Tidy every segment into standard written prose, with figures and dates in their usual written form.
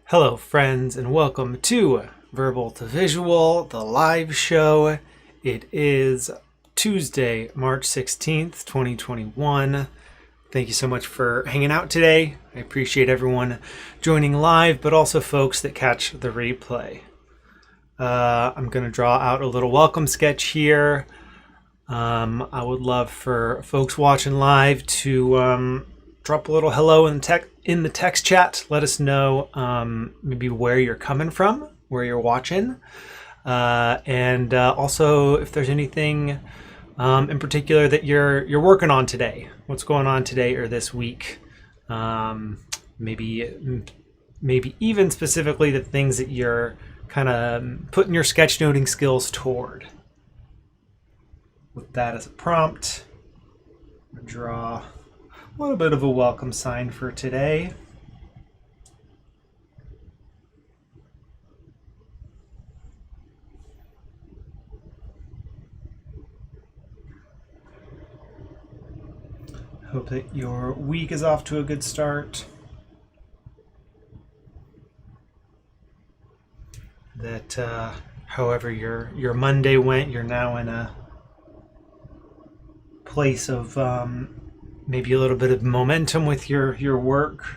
Hello, friends, and welcome to Verbal to Visual, the live show. It is Tuesday, March 16th, 2021. Thank you so much for hanging out today. I appreciate everyone joining live, but also folks that catch the replay. I'm going to draw out a little welcome sketch here. I would love for folks watching live to drop a little hello in the text chat. Let us know maybe where you're coming from, where you're watching, and also if there's anything in particular that you're working on today. What's going on today or this week? Maybe even specifically the things that you're kind of putting your sketchnoting skills toward. With that as a prompt, I'm gonna draw a little bit of a welcome sign for today. Hope that your week is off to a good start. That however your Monday went, you're now in a place of maybe a little bit of momentum with your work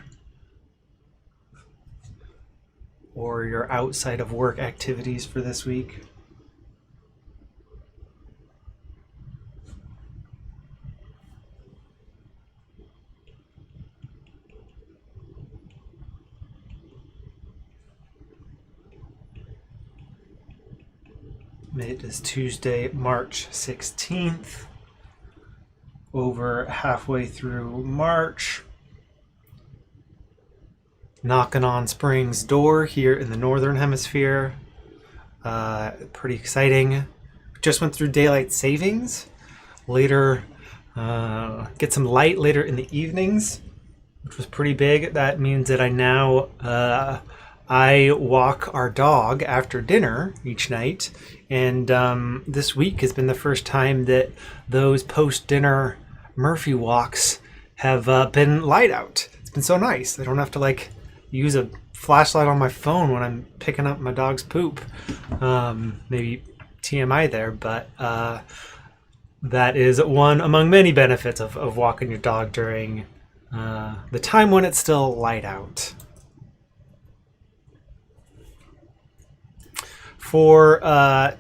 or your outside of work activities for this week. It is Tuesday, March 16th. Over halfway through March. Knocking on spring's door here in the northern hemisphere. Pretty exciting. Just went through daylight savings. Later, get some light later in the evenings, which was pretty big. That means that I now I walk our dog after dinner each night, and this week has been the first time that those post-dinner Murphy walks have been light out. It's been so nice. I don't have to use a flashlight on my phone when I'm picking up my dog's poop. Maybe TMI there, but that is one among many benefits of walking your dog during the time when it's still light out. For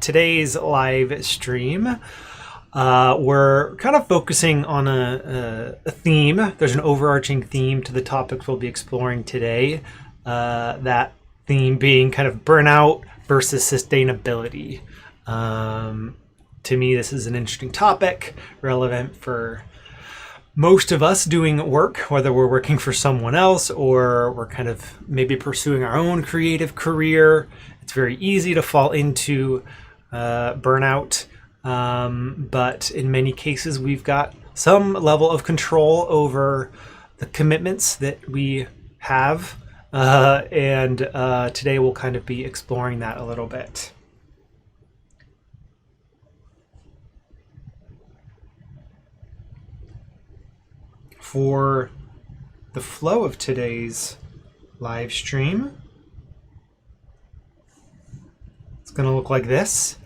today's live stream, we're kind of focusing on a theme. There's an overarching theme to the topics we'll be exploring today. That theme being kind of burnout versus sustainability. To me, this is an interesting topic, relevant for most of us doing work, whether we're working for someone else or we're kind of maybe pursuing our own creative career. It's very easy to fall into burnout, but in many cases we've got some level of control over the commitments that we have, and today we'll kind of be exploring that a little bit. For the flow of today's live stream, it's going to look like this.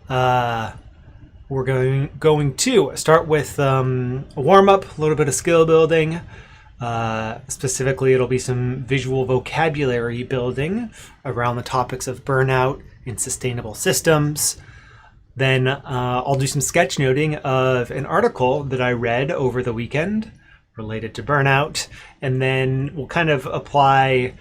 We're going to start with a warm-up, a little bit of skill building. Specifically, it'll be some visual vocabulary building around the topics of burnout and sustainable systems. Then I'll do some sketchnoting of an article that I read over the weekend related to burnout, and then we'll kind of apply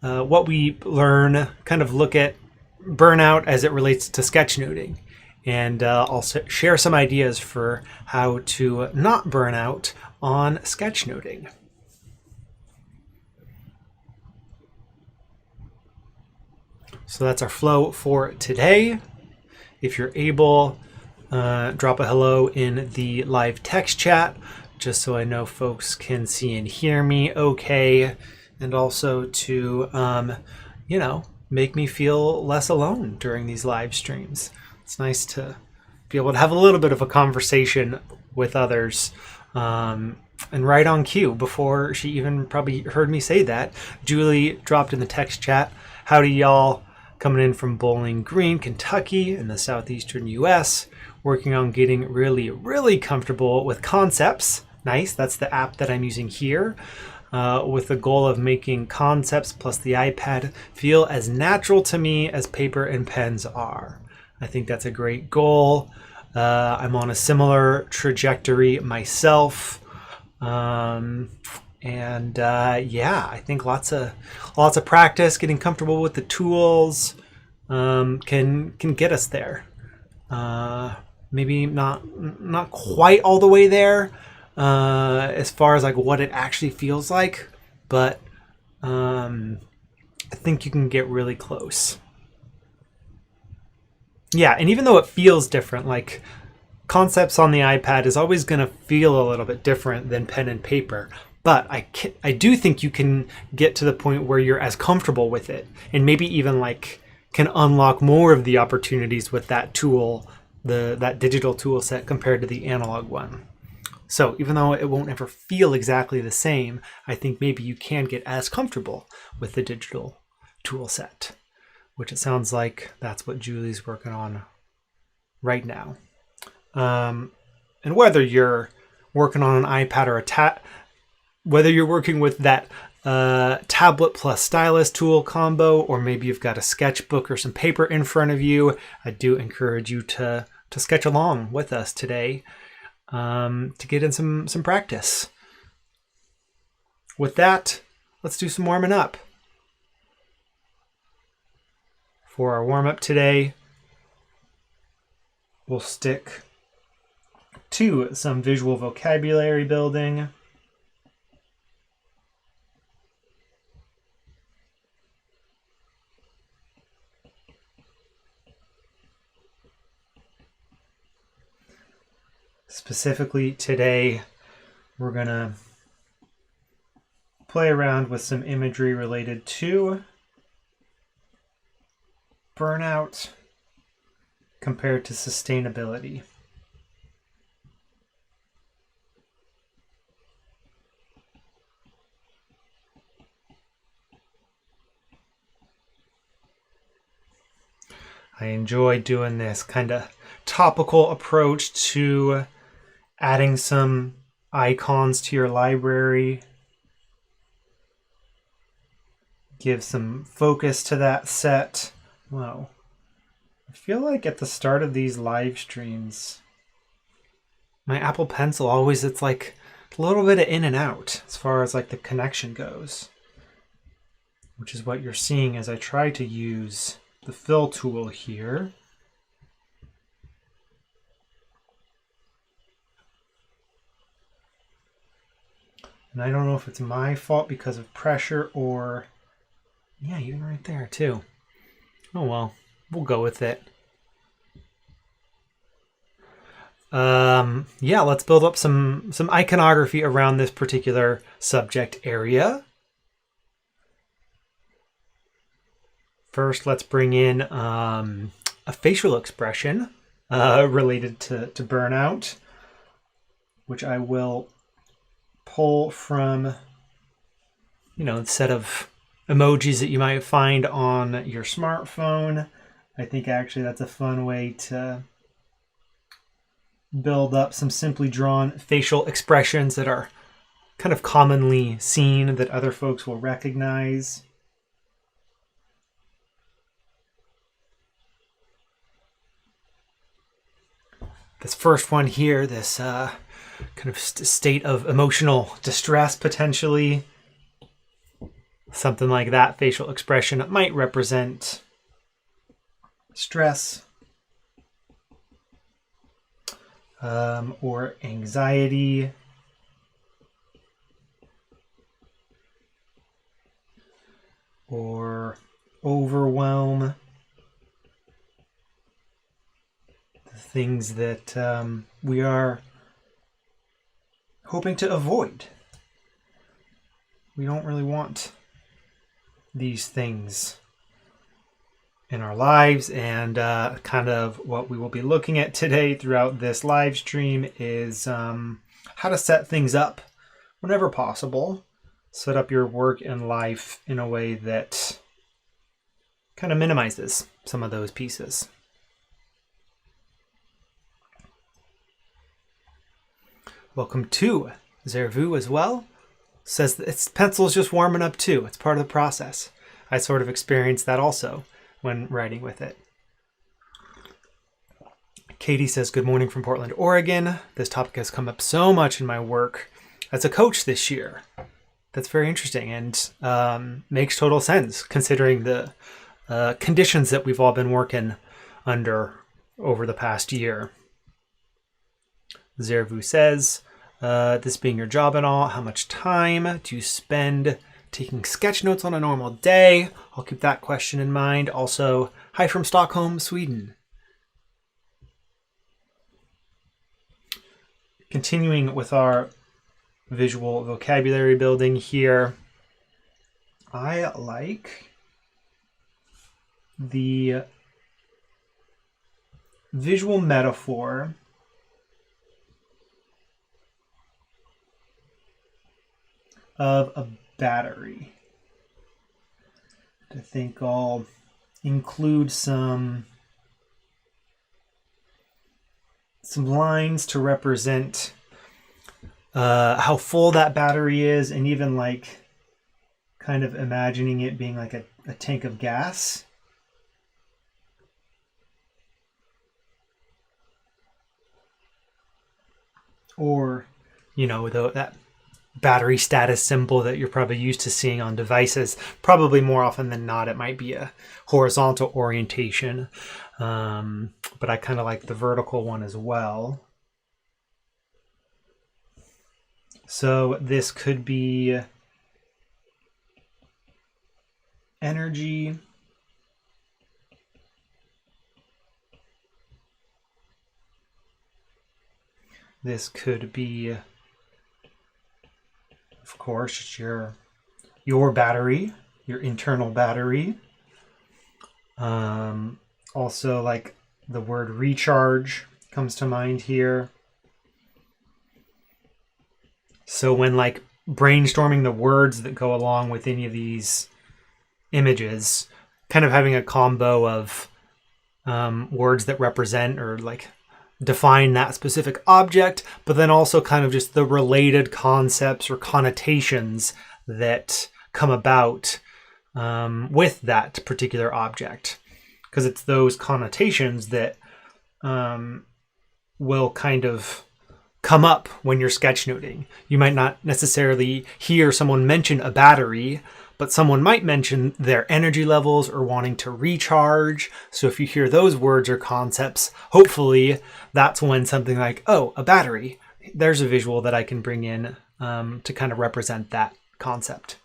what we learn, kind of look at burnout as it relates to sketchnoting, and I'll share some ideas for how to not burn out on sketchnoting. So that's our flow for today. If you're able, drop a hello in the live text chat, just so I know folks can see and hear me okay, and also to, make me feel less alone during these live streams. It's nice to be able to have a little bit of a conversation with others And right on cue, before she even probably heard me say that, Julie dropped in the text chat, "Howdy y'all, coming in from Bowling Green, Kentucky in the southeastern US, working on getting really, really comfortable with concepts." Nice, that's the app that I'm using here. With the goal of making concepts plus the iPad feel as natural to me as paper and pens are. I think that's a great goal. I'm on a similar trajectory myself. Yeah, I think lots of practice, getting comfortable with the tools, can get us there. Maybe not quite all the way there, as far as like what it actually feels like, but I think you can get really close. Yeah, and even though it feels different, like concepts on the iPad is always going to feel a little bit different than pen and paper. But I do think you can get to the point where you're as comfortable with it, and maybe even like can unlock more of the opportunities with that tool, that digital tool set compared to the analog one. So even though it won't ever feel exactly the same, I think maybe you can get as comfortable with the digital tool set, which it sounds like that's what Julie's working on right now. And whether you're working on an iPad or whether you're working with that tablet plus stylus tool combo, or maybe you've got a sketchbook or some paper in front of you, I do encourage you to sketch along with us today, to get in some practice. With that, let's do some warming up. For our warm-up today, we'll stick to some visual vocabulary building. Specifically today, we're going to play around with some imagery related to burnout compared to sustainability. I enjoy doing this kind of topical approach to adding some icons to your library. Give some focus to that set. Wow. I feel like at the start of these live streams, my Apple Pencil always, it's like a little bit of in and out as far as like the connection goes, which is what you're seeing as I try to use the fill tool here. And I don't know if it's my fault because of pressure or, yeah, even right there too. Oh well, we'll go with it. Yeah, let's build up some iconography around this particular subject area. First, let's bring in a facial expression related to burnout, which I will pull from, the set of emojis that you might find on your smartphone. I think actually that's a fun way to build up some simply drawn facial expressions that are kind of commonly seen that other folks will recognize. This first one here, this kind of state of emotional distress, potentially. Something like that facial expression might represent stress or anxiety. Or overwhelm. The things that we are hoping to avoid. We don't really want these things in our lives, and kind of what we will be looking at today throughout this live stream is how to set things up whenever possible, set up your work and life in a way that kind of minimizes some of those pieces. Welcome to Zervu as well. Says that its pencil's just warming up too. It's part of the process. I sort of experienced that also when writing with it. Katie says, good morning from Portland, Oregon. This topic has come up so much in my work as a coach this year. That's very interesting and makes total sense considering the conditions that we've all been working under over the past year. Zervu says, this being your job and all, how much time do you spend taking sketch notes on a normal day? I'll keep that question in mind. Also, hi from Stockholm, Sweden. Continuing with our visual vocabulary building here, I like the visual metaphor of a battery. I think I'll include some lines to represent how full that battery is, and even like kind of imagining it being like a tank of gas. Or, that battery status symbol that you're probably used to seeing on devices. Probably more often than not, it might be a horizontal orientation. But I kind of like the vertical one as well. So this could be energy. This could be, of course, your battery, your internal battery. Also, like the word recharge comes to mind here. So when like brainstorming the words that go along with any of these images, kind of having a combo of words that represent or like define that specific object, but then also kind of just the related concepts or connotations that come about with that particular object. Because it's those connotations that will kind of come up when you're sketchnoting. You might not necessarily hear someone mention a battery, but someone might mention their energy levels or wanting to recharge. So if you hear those words or concepts, hopefully that's when something like, oh, a battery, there's a visual that I can bring in to kind of represent that concept.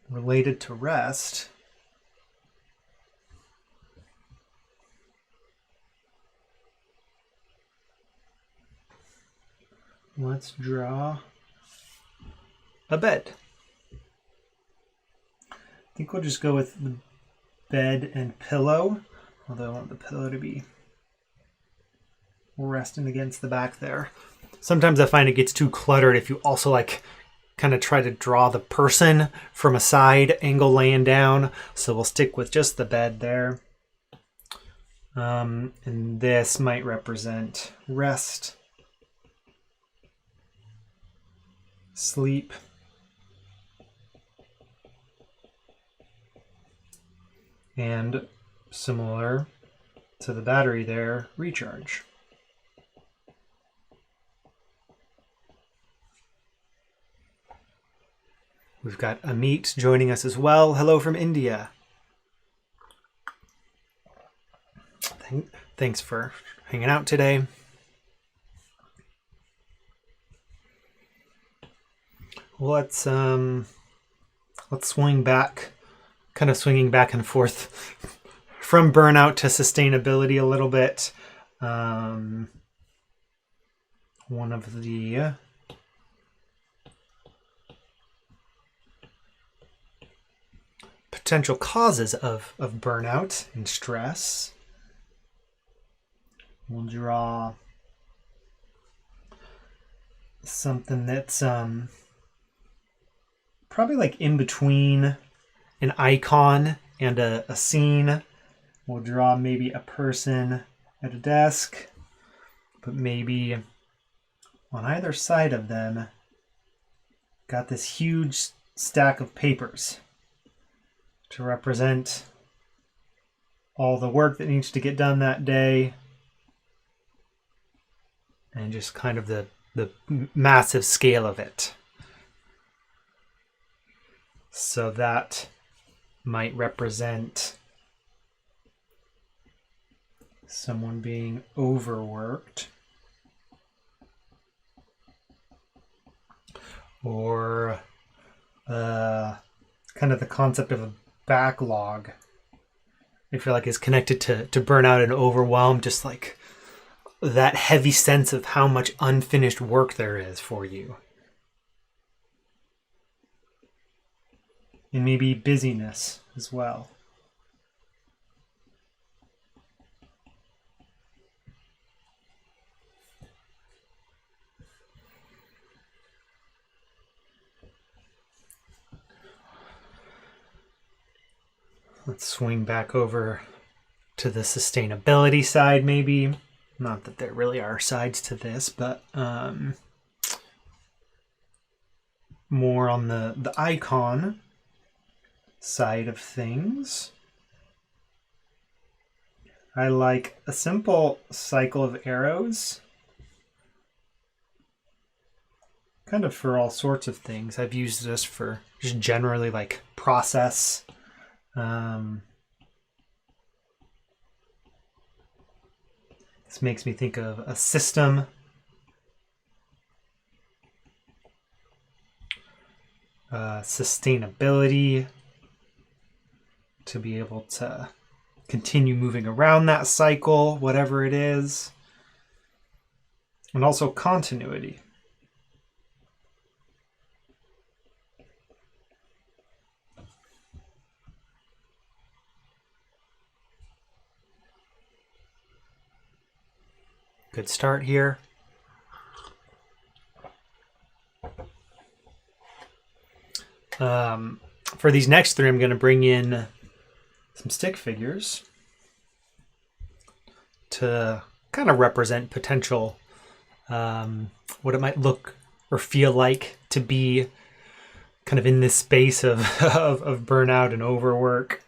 Related to rest, let's draw a bed. I think we'll just go with the bed and pillow, although I want the pillow to be resting against the back there. Sometimes I find it gets too cluttered if you also like kind of try to draw the person from a side angle laying down. So we'll stick with just the bed there. And this might represent rest, sleep, and similar to the battery there, recharge. We've got Amit joining us as well. Hello from India. Thanks for hanging out today. Let's swing back, kind of swinging back and forth from burnout to sustainability a little bit. One of the potential causes of burnout and stress We'll draw something that's probably like in between an icon and a scene. We'll draw maybe a person at a desk, but maybe on either side of them, got this huge stack of papers to represent all the work that needs to get done that day, and just kind of the massive scale of it. So that might represent someone being overworked, or kind of the concept of a backlog, I feel like is connected to burnout and overwhelm, just like that heavy sense of how much unfinished work there is for you. And maybe busyness as well. Let's swing back over to the sustainability side, maybe. Not that there really are sides to this, but more on the icon side of things. I like a simple cycle of arrows, kind of for all sorts of things. I've used this for just generally like process. This makes me think of a system. Sustainability, to be able to continue moving around that cycle, whatever it is. And also continuity. Good start here. For these next three, I'm going to bring in some stick figures to kind of represent potential, what it might look or feel like to be kind of in this space of burnout and overwork.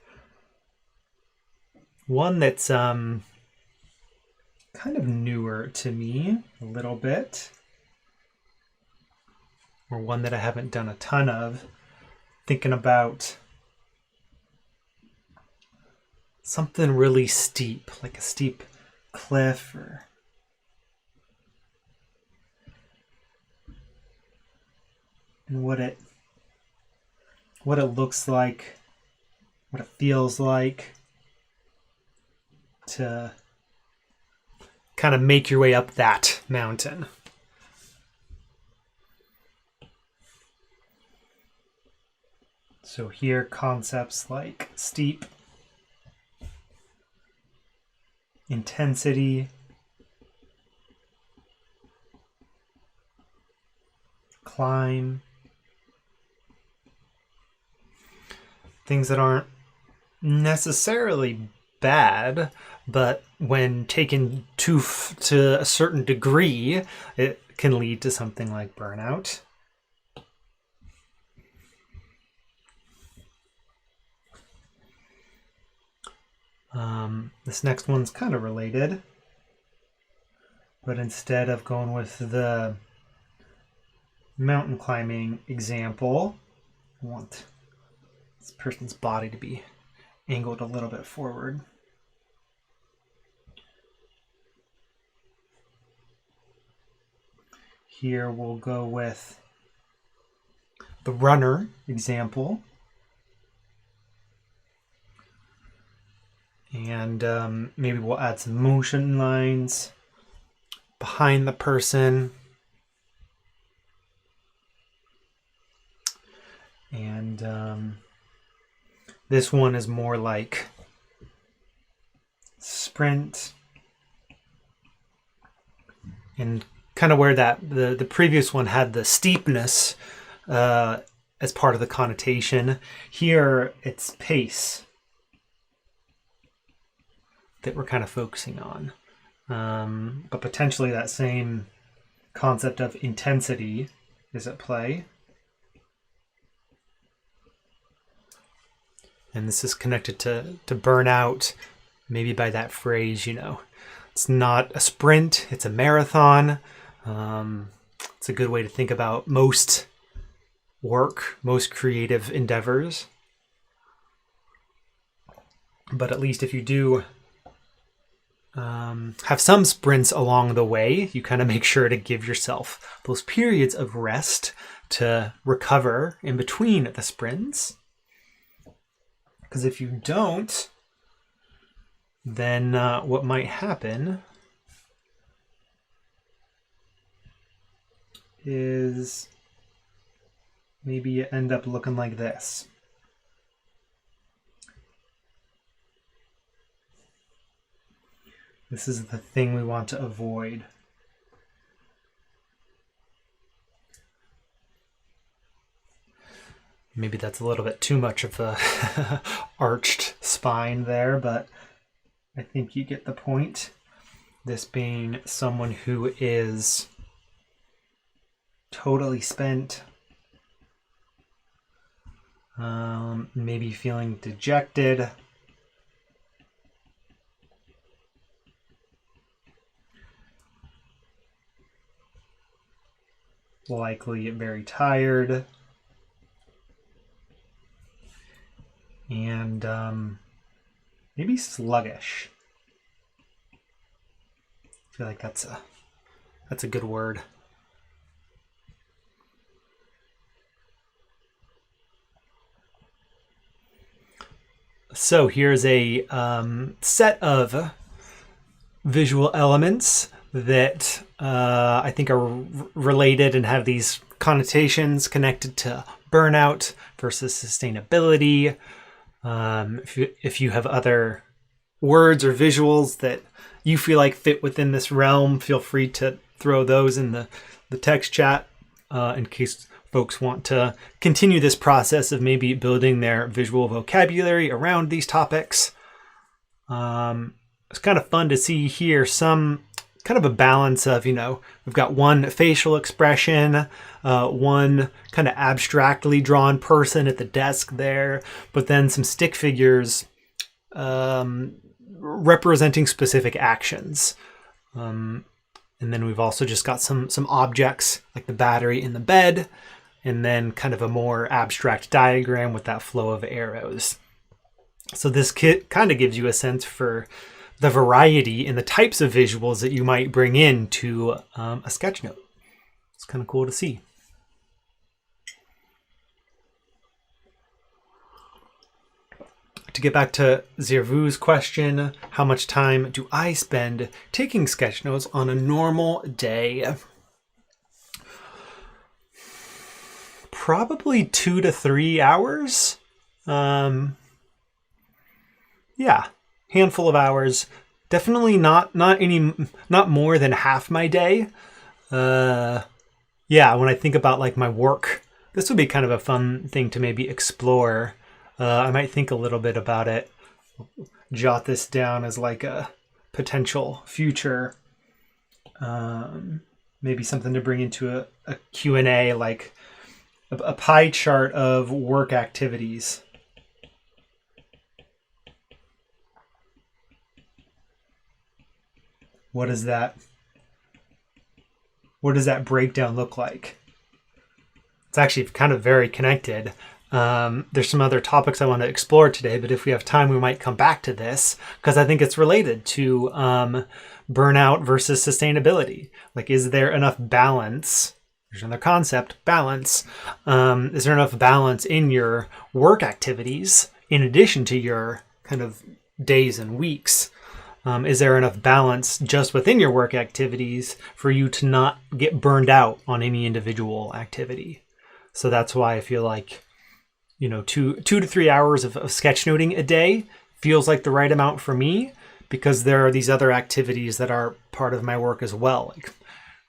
One that's kind of newer to me a little bit, or one that I haven't done a ton of, thinking about something really steep, like a steep cliff, or and what it looks like, what it feels like to kind of make your way up that mountain. So here, concepts like steep, intensity, climb, things that aren't necessarily bad, but when taken to a certain degree, it can lead to something like burnout. This next one's kind of related, but instead of going with the mountain climbing example, I want this person's body to be angled a little bit forward. Here we'll go with the runner example. And maybe we'll add some motion lines behind the person. And this one is more like sprint, And kind of where the previous one had the steepness as part of the connotation, here it's pace that we're kind of focusing on. But potentially that same concept of intensity is at play. And this is connected to burnout, maybe by that phrase, it's not a sprint, it's a marathon. It's a good way to think about most work, most creative endeavors. But at least if you do have some sprints along the way, you kind of make sure to give yourself those periods of rest to recover in between the sprints. Because if you don't, then what might happen is maybe you end up looking like this. This is the thing we want to avoid. Maybe that's a little bit too much of a arched spine there, but I think you get the point. This being someone who is totally spent, maybe feeling dejected, likely very tired, and maybe sluggish. I feel like that's a good word. So here's a set of visual elements that I think are related and have these connotations connected to burnout versus sustainability. If you have other words or visuals that you feel like fit within this realm, feel free to throw those in the text chat in case folks want to continue this process of maybe building their visual vocabulary around these topics. It's kind of fun to see here some kind of a balance of, we've got one facial expression, one kind of abstractly drawn person at the desk there, but then some stick figures representing specific actions. And then we've also just got some objects like the battery in the bed, and then kind of a more abstract diagram with that flow of arrows. So this kit kind of gives you a sense for the variety in the types of visuals that you might bring into a sketch note. It's kind of cool to see. To get back to Zirvu's question, how much time do I spend taking sketch notes on a normal day? Probably 2 to 3 hours. Yeah, handful of hours. Definitely not more than half my day. Yeah, when I think about like my work, this would be kind of a fun thing to maybe explore. I might think a little bit about it. Jot this down as like a potential future, maybe something to bring into a Q&A, like a pie chart of work activities. What does that breakdown look like? It's actually kind of very connected. There's some other topics I want to explore today, but if we have time, we might come back to this because I think it's related to burnout versus sustainability. Like, is there enough balance? There's another concept, balance. Is there enough balance in your work activities in addition to your kind of days and weeks? Is there enough balance just within your work activities for you to not get burned out on any individual activity? So that's why I feel like, 2 to 3 hours of sketchnoting a day feels like the right amount for me, because there are these other activities that are part of my work as well, like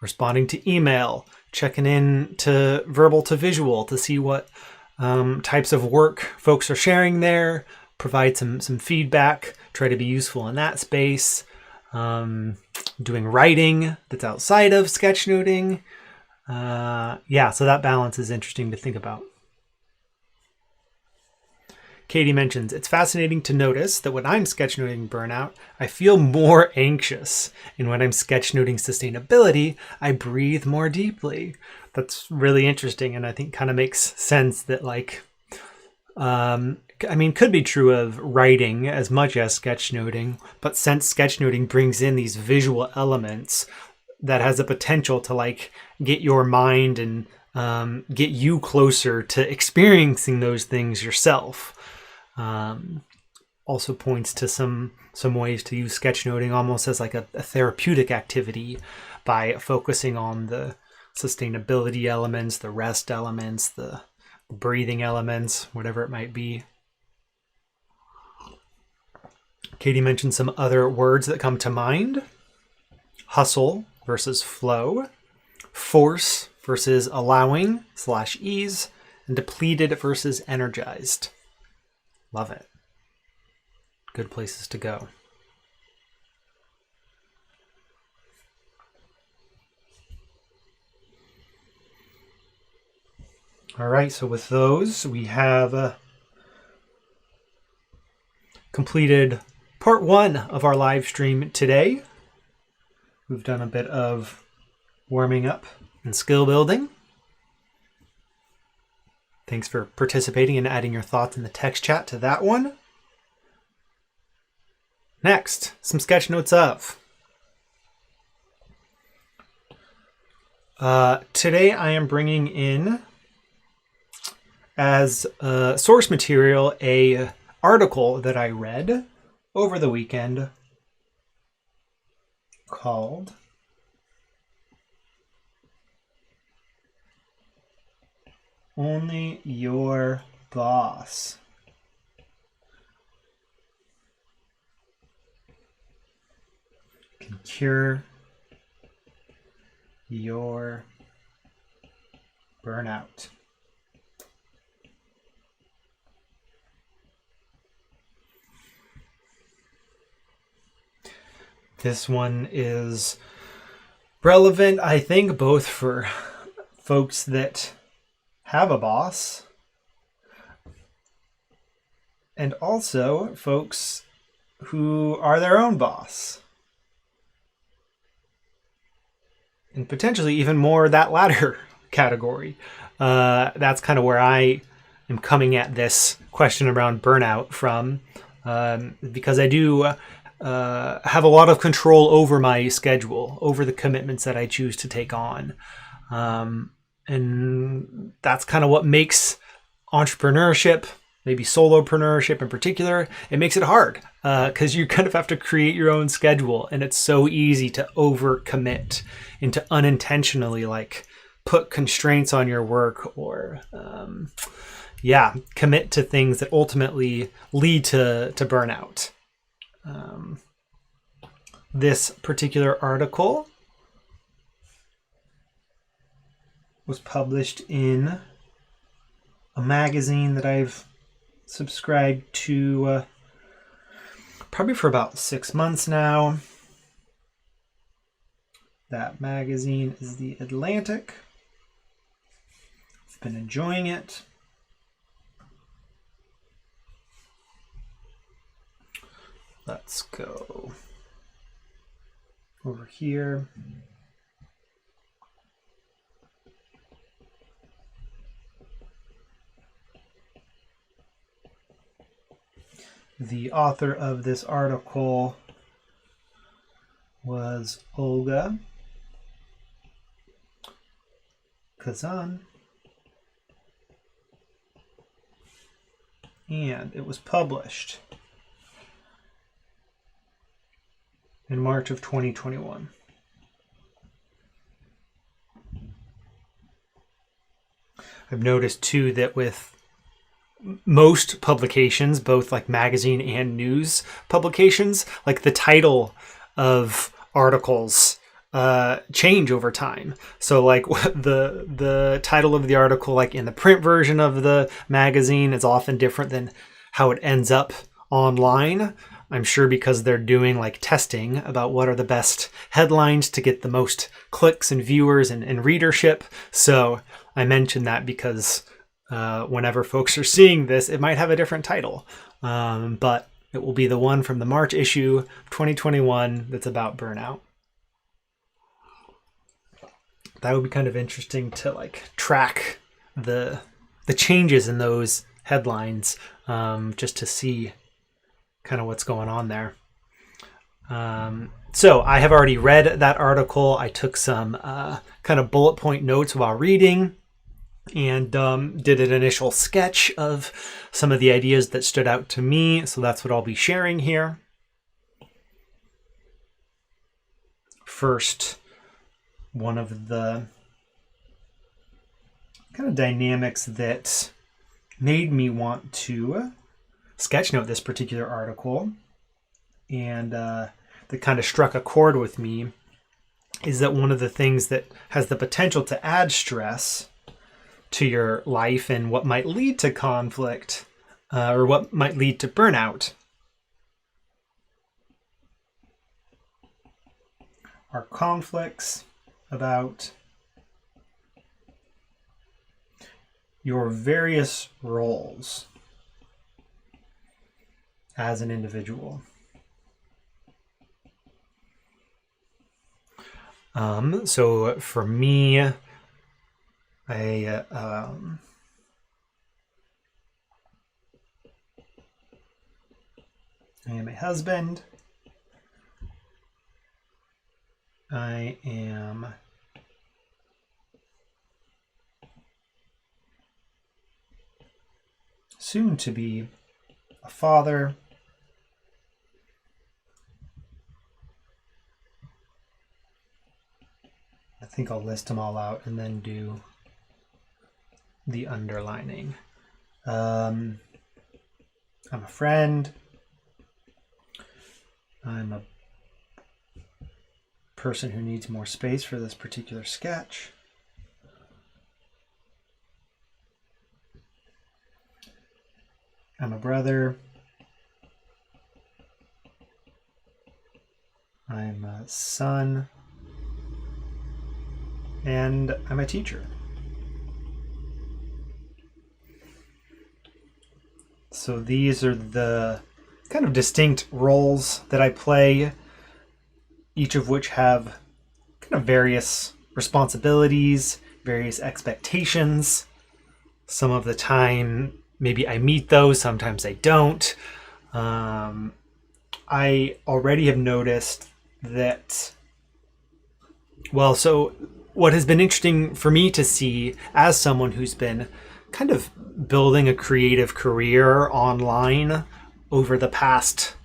responding to email, checking in to verbal to visual to see what types of work folks are sharing there, provide some feedback, try to be useful in that space, doing writing that's outside of sketchnoting. So that balance is interesting to think about. Katie mentions, it's fascinating to notice that when I'm sketchnoting burnout, I feel more anxious. And when I'm sketchnoting sustainability, I breathe more deeply. That's really interesting. And I think kind of makes sense that could be true of writing as much as sketchnoting, but since sketchnoting brings in these visual elements, that has a potential to get your mind and get you closer to experiencing those things yourself. Also points to some ways to use sketchnoting almost as a therapeutic activity by focusing on the sustainability elements, the rest elements, the breathing elements, whatever it might be. Katie mentioned some other words that come to mind. Hustle versus flow, force versus allowing/ease, and depleted versus energized. Love it. Good places to go. All right, so with those, we have completed part 1 of our live stream today. We've done a bit of warming up and skill building. Thanks for participating and adding your thoughts in the text chat to that one. Next, some sketch notes of. Today I am bringing in as source material a article that I read over the weekend called Only Your Boss. Can cure your burnout. This one is relevant, I think, both for folks that have a boss and also folks who are their own boss. And potentially even more that latter category. That's kind of where I am coming at this question around burnout from, because I do have a lot of control over my schedule, over the commitments that I choose to take on. And that's kind of what makes entrepreneurship, maybe solopreneurship in particular, it makes it hard because you kind of have to create your own schedule, and it's so easy to overcommit and to unintentionally put constraints on your work or commit to things that ultimately lead to burnout. This particular article was published in a magazine that I've subscribed to probably for about 6 months now. That magazine is The Atlantic. I've been enjoying it. Let's go over here. The author of this article was Olga Kazan, and it was published in March of 2021. I've noticed too that with most publications, both magazine and news publications, the title of articles change over time. So like the title of the article, like in the print version of the magazine, is often different than how it ends up online. I'm sure because they're doing like testing about what are the best headlines to get the most clicks and viewers and readership. So I mentioned that because whenever folks are seeing this, it might have a different title. But it will be the one from the March issue of 2021 that's about burnout. That would be kind of interesting to like track the changes in those headlines, just to see kind of what's going on there. So I have already read that article. I took some kind of bullet point notes while reading, and did an initial sketch of some of the ideas that stood out to me. So that's what I'll be sharing here. First, one of the kind of dynamics that made me want to sketchnote this particular article, and that kind of struck a chord with me, is that one of the things that has the potential to add stress to your life and what might lead to conflict, or what might lead to burnout, are conflicts about your various roles as an individual. So for me, I am a husband. I am soon to be a father. I think I'll list them all out and then do the underlining. I'm a friend. I'm a person who needs more space for this particular sketch. I'm a brother. I'm a son. And I'm a teacher. So these are the kind of distinct roles that I play, each of which have kind of various responsibilities, various expectations. Some of the time, maybe I meet those, sometimes I don't. I already have noticed that, well, so what has been interesting for me to see as someone who's been kind of building a creative career online over the past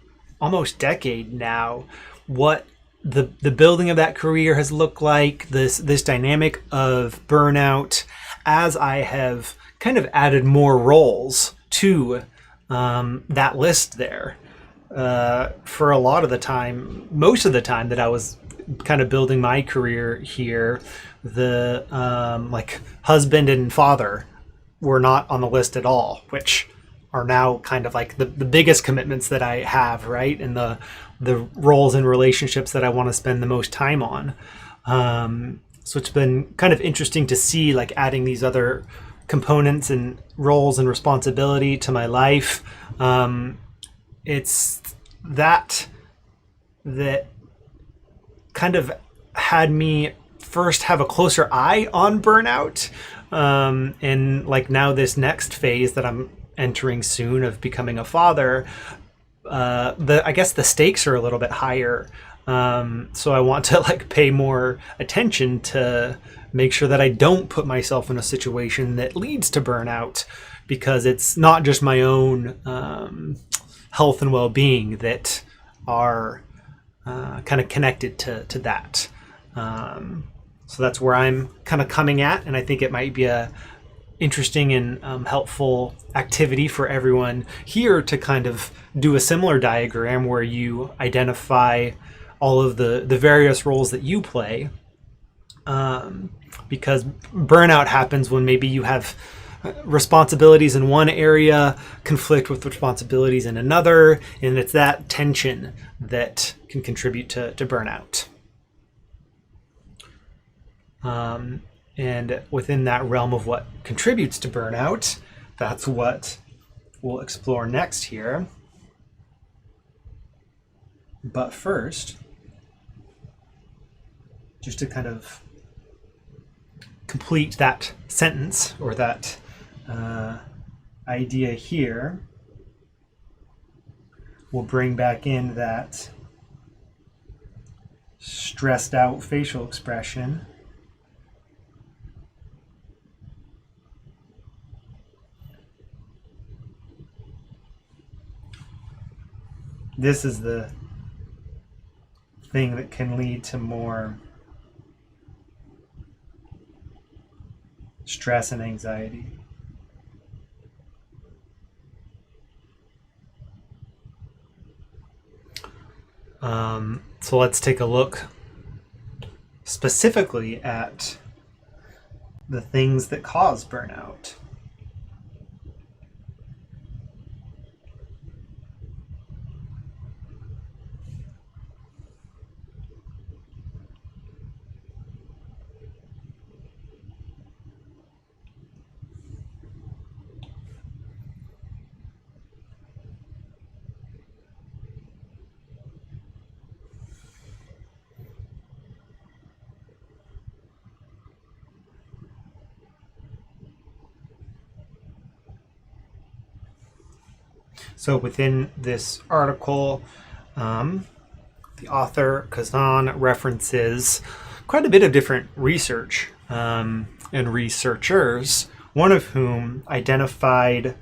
almost decade now, what the building of that career has looked like, this dynamic of burnout, as I have kind of added more roles to that list there. For a lot of the time, most of the time that I was kind of building my career here, the like husband and father were not on the list at all, which are now kind of like the biggest commitments that I have, right? And the roles and relationships that I want to spend the most time on. So it's been kind of interesting to see like adding these other components and roles and responsibility to my life. It's that kind of had me first have a closer eye on burnout. And like now this next phase that I'm entering soon of becoming a father, I guess the stakes are a little bit higher. So I want to like pay more attention to make sure that I don't put myself in a situation that leads to burnout, because it's not just my own health and well-being that are kind of connected to that. So that's where I'm kind of coming at, and I think it might be a interesting and helpful activity for everyone here to kind of do a similar diagram where you identify all of the various roles that you play. Because burnout happens when maybe you have responsibilities in one area conflict with responsibilities in another, and it's that tension that can contribute to burnout. And within that realm of what contributes to burnout, that's what we'll explore next here. But first, just to kind of complete that sentence or that idea here, we'll bring back in that stressed out facial expression. This is the thing that can lead to more stress and anxiety. So let's take a look specifically at the things that cause burnout. So within this article, the author, Kazan, references quite a bit of different research and researchers, one of whom identified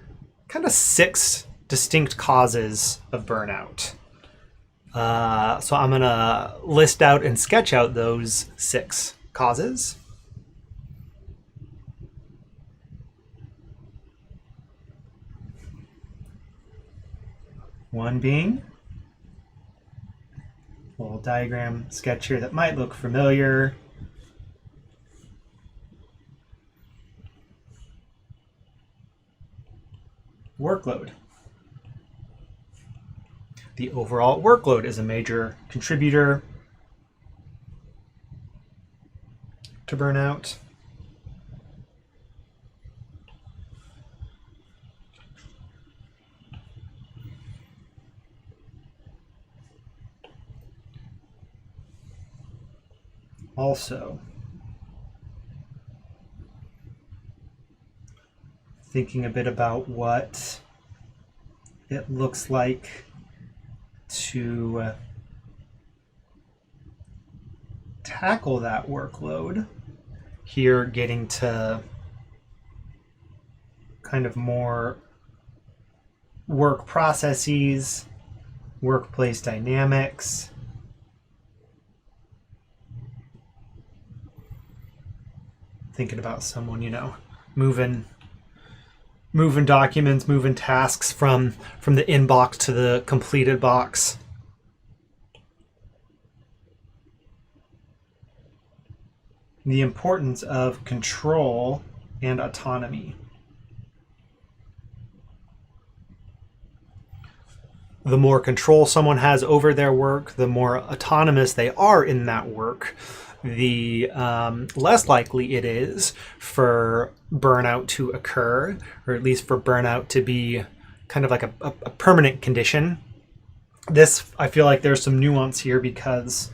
kind of 6 distinct causes of burnout. So I'm going to list out and sketch out those 6 causes. One being, a little diagram sketch here that might look familiar. Workload. The overall workload is a major contributor to burnout. Also, thinking a bit about what it looks like to tackle that workload. Here, getting to kind of more work processes, workplace dynamics. Thinking about someone, moving documents, moving tasks from the inbox to the completed box. The importance of control and autonomy. The more control someone has over their work, the more autonomous they are in that work, the less likely it is for burnout to occur, or at least for burnout to be kind of like a permanent condition. This, I feel like there's some nuance here, because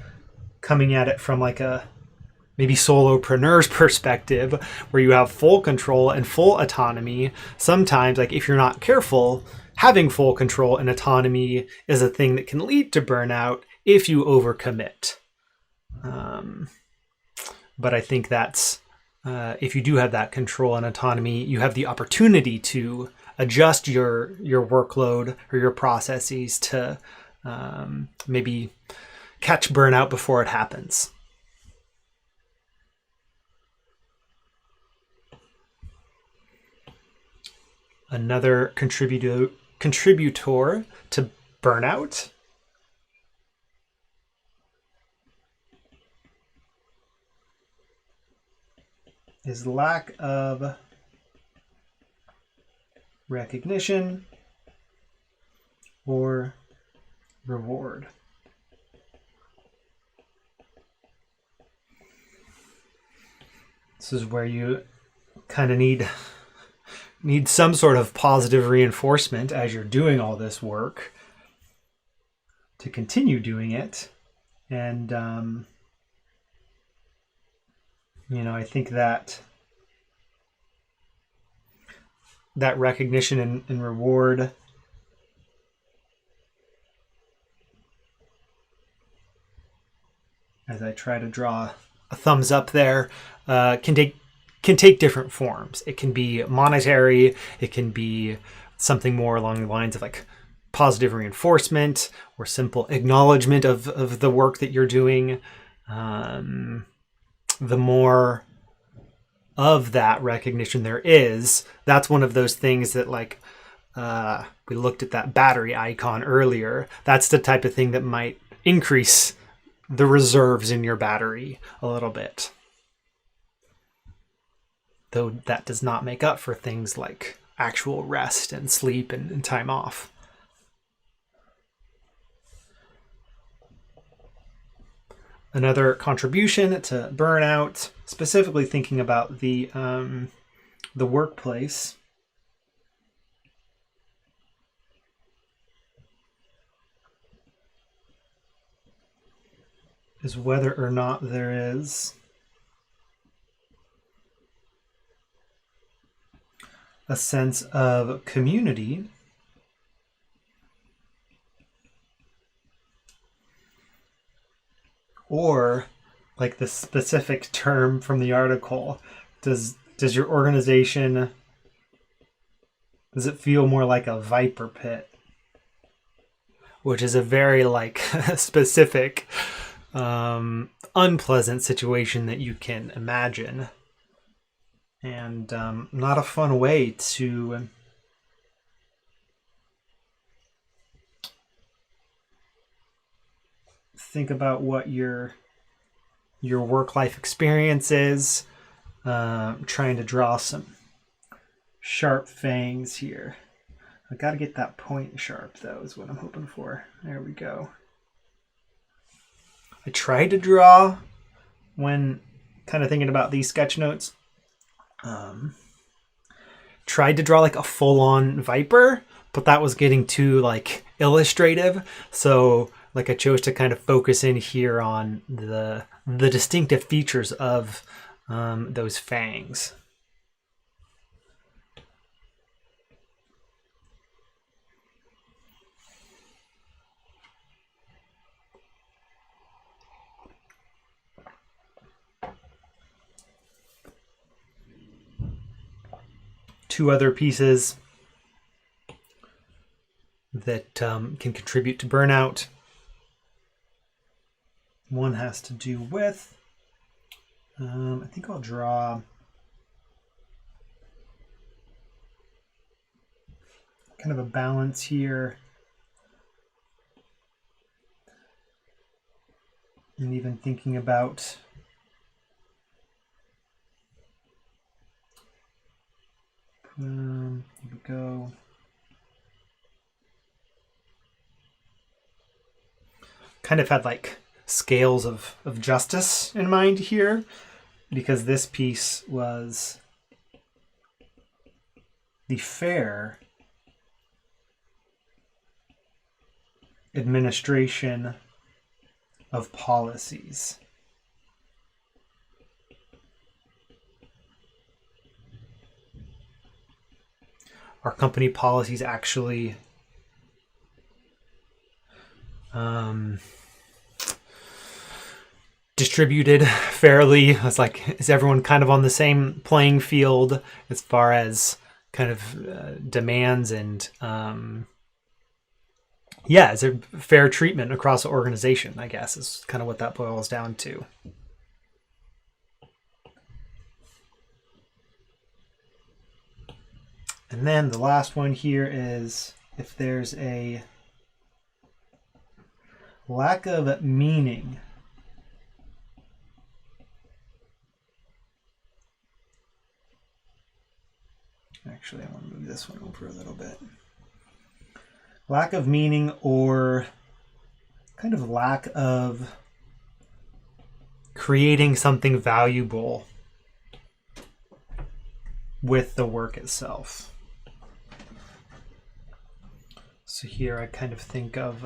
coming at it from like a maybe solopreneur's perspective, where you have full control and full autonomy, sometimes, like if you're not careful, having full control and autonomy is a thing that can lead to burnout if you overcommit. But I think that's, if you do have that control and autonomy, you have the opportunity to adjust your workload or your processes to maybe catch burnout before it happens. Another contributor to burnout is lack of recognition or reward. This is where you kind of need some sort of positive reinforcement as you're doing all this work to continue doing it. And, I think that recognition and reward as I try to draw a thumbs up there, can take different forms. It can be monetary. It can be something more along the lines of like positive reinforcement or simple acknowledgement of the work that you're doing. The more of that recognition there is, that's one of those things that like we looked at that battery icon earlier. That's the type of thing that might increase the reserves in your battery a little bit. Though that does not make up for things like actual rest and sleep and time off. Another contribution to burnout, specifically thinking about the workplace, is whether or not there is a sense of community or, like the specific term from the article, does your organization, does it feel more like a viper pit? Which is a very like specific, unpleasant situation that you can imagine. And not a fun way to think about what your work-life experience is. Trying to draw some sharp fangs here. I got to get that point sharp, though, is what I'm hoping for. There we go. I tried to draw when kind of thinking about these sketch notes. Tried to draw like a full-on viper, but that was getting too like illustrative. So like I chose to kind of focus in here on the distinctive features of those fangs. Two other pieces that can contribute to burnout. One has to do with, I think I'll draw kind of a balance here. And even thinking about here we go. Kind of had like scales of justice in mind here, because this piece was the fair administration of policies. Our company policies actually distributed fairly? It's like, is everyone kind of on the same playing field as far as kind of demands and is there fair treatment across the organization, I guess, is kind of what that boils down to. And then the last one here is if there's a lack of meaning Actually, I want to move this one over a little bit. Lack of meaning, or kind of lack of creating something valuable with the work itself. So here I kind of think of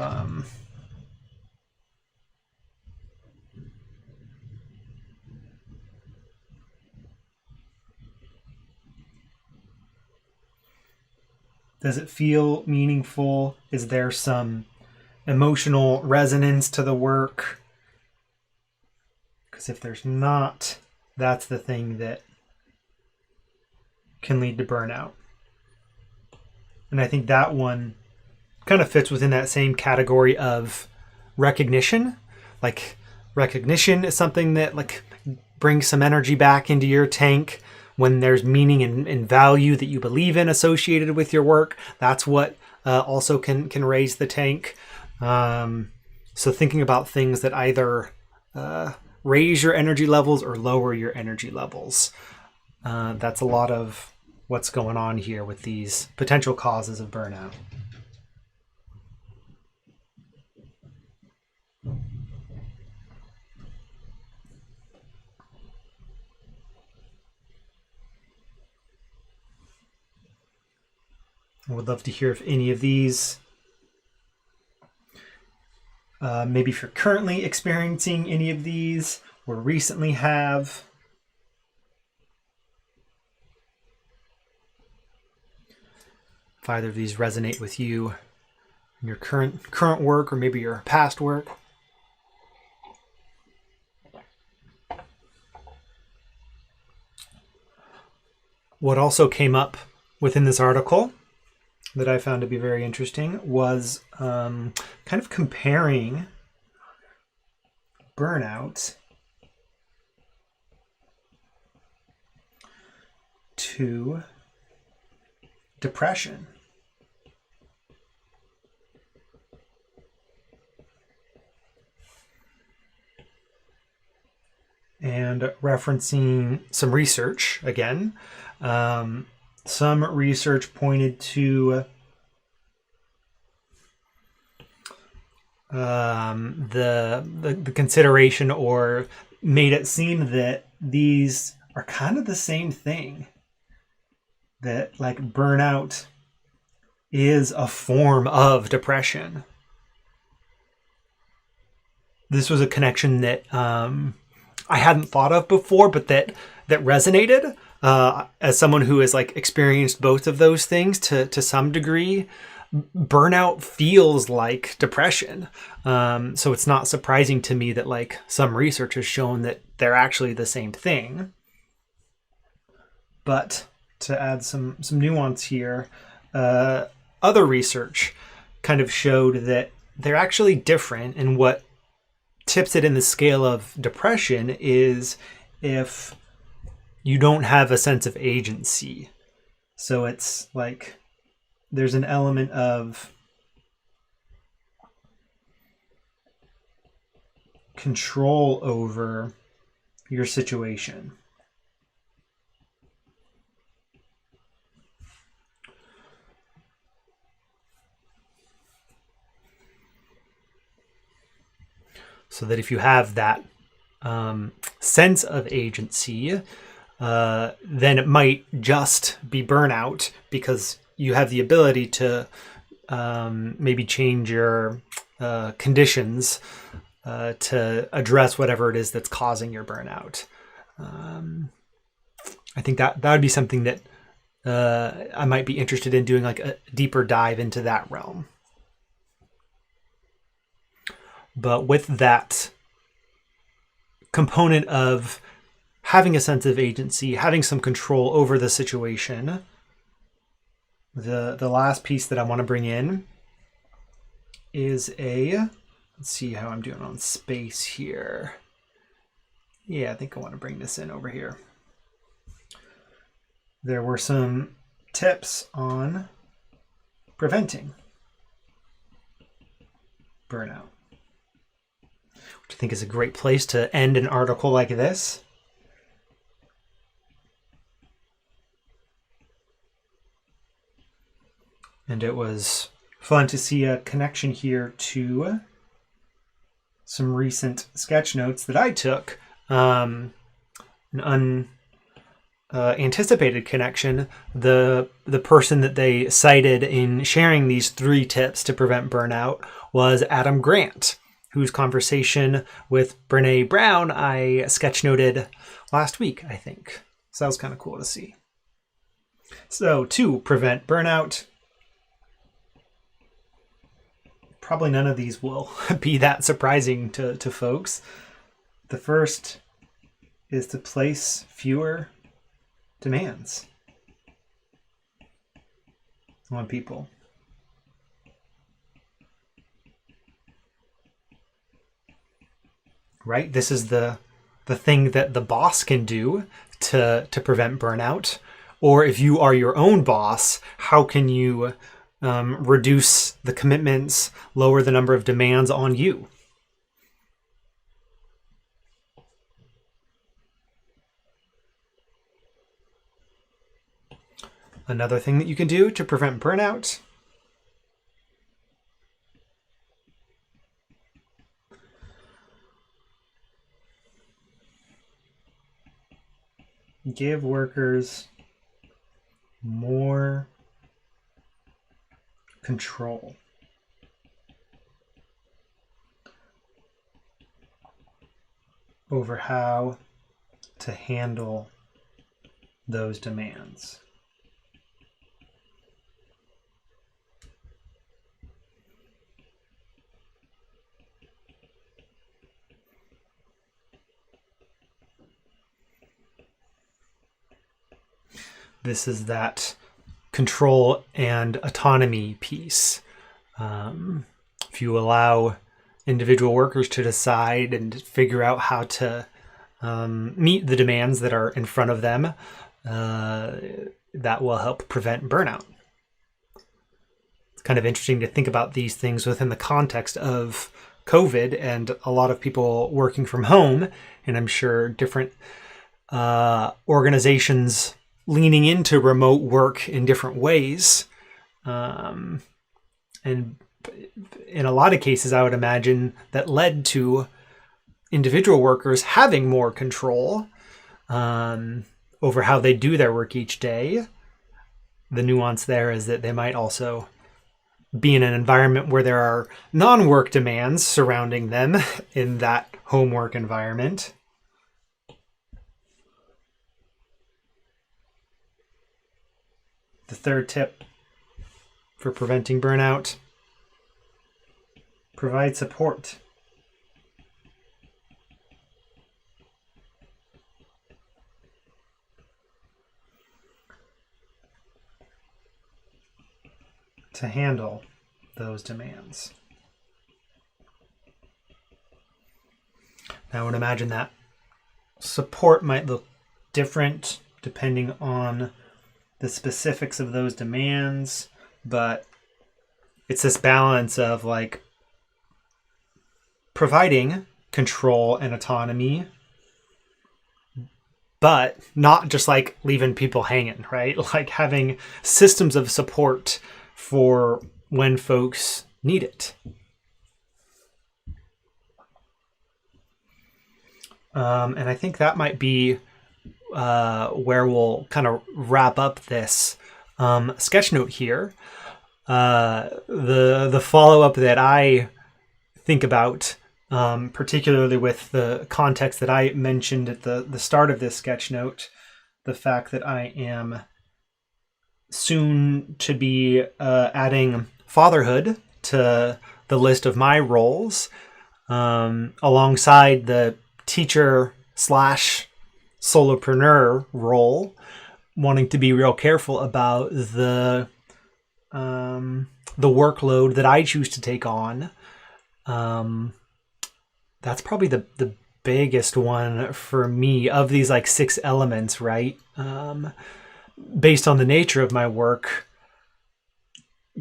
does it feel meaningful? Is there some emotional resonance to the work? Because if there's not, that's the thing that can lead to burnout. And I think that one kind of fits within that same category of recognition. Like, recognition is something that like brings some energy back into your tank. When there's meaning and value that you believe in associated with your work, that's what also can raise the tank. So thinking about things that either raise your energy levels or lower your energy levels. That's a lot of what's going on here with these potential causes of burnout. I would love to hear if any of these, maybe if you're currently experiencing any of these or recently have. If either of these resonate with you in your current work or maybe your past work. What also came up within this article that I found to be very interesting was kind of comparing burnout to depression. And referencing some research again. Some research pointed to the consideration, or made it seem that these are kind of the same thing. That like burnout is a form of depression. This was a connection that I hadn't thought of before, but that resonated. As someone who has like experienced both of those things to some degree, burnout feels like depression. So it's not surprising to me that like some research has shown that they're actually the same thing. But to add some nuance here, other research kind of showed that they're actually different, and what tips it in the scale of depression is if you don't have a sense of agency. So it's like there's an element of control over your situation. So that if you have that sense of agency, then it might just be burnout because you have the ability to maybe change your conditions to address whatever it is that's causing your burnout. I think that would be something that I might be interested in doing, like a deeper dive into that realm. But with that component of having a sense of agency, having some control over the situation, the last piece that I want to bring in is let's see how I'm doing on space here. Yeah, I think I want to bring this in over here. There were some tips on preventing burnout, which I think is a great place to end an article like this. And it was fun to see a connection here to some recent sketch notes that I took. An unanticipated connection. The person that they cited in sharing these 3 tips to prevent burnout was Adam Grant, whose conversation with Brene Brown I sketchnoted last week, I think. So that was kind of cool to see. So to prevent burnout, probably none of these will be that surprising to folks. The first is to place fewer demands on people. Right? This is the thing that the boss can do to prevent burnout. Or if you are your own boss, how can you reduce the commitments, lower the number of demands on you? Another thing that you can do to prevent burnout give workers more control over how to handle those demands. This is that control and autonomy piece. If you allow individual workers to decide and figure out how to meet the demands that are in front of them, that will help prevent burnout. It's kind of interesting to think about these things within the context of COVID and a lot of people working from home, and I'm sure different organizations leaning into remote work in different ways. And in a lot of cases, I would imagine that led to individual workers having more control over how they do their work each day. The nuance there is that they might also be in an environment where there are non-work demands surrounding them in that homework environment. The third tip for preventing burnout: provide support. To handle those demands. Now, I would imagine that support might look different depending on the specifics of those demands, but it's this balance of like providing control and autonomy, but not just like leaving people hanging, right? Like having systems of support for when folks need it. And I think that might be where we'll kind of wrap up this sketch note here. The follow-up that I think about, particularly with the context that I mentioned at the start of this sketch note, the fact that I am soon to be adding fatherhood to the list of my roles, alongside the teacher slash solopreneur role, wanting to be real careful about the workload that I choose to take on. That's probably the biggest one for me of these like 6 elements, right? Based on the nature of my work,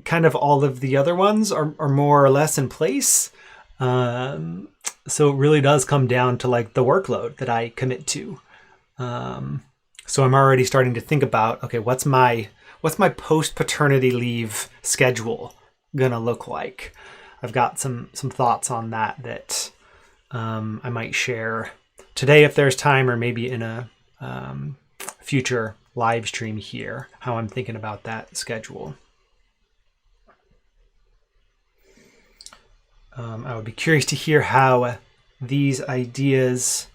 kind of all of the other ones are more or less in place. So it really does come down to like the workload that I commit to. So I'm already starting to think about, okay, what's my post-paternity leave schedule gonna look like? I've got some thoughts on that I might share today if there's time, or maybe in a future live stream here, how I'm thinking about that schedule. I would be curious to hear how these ideas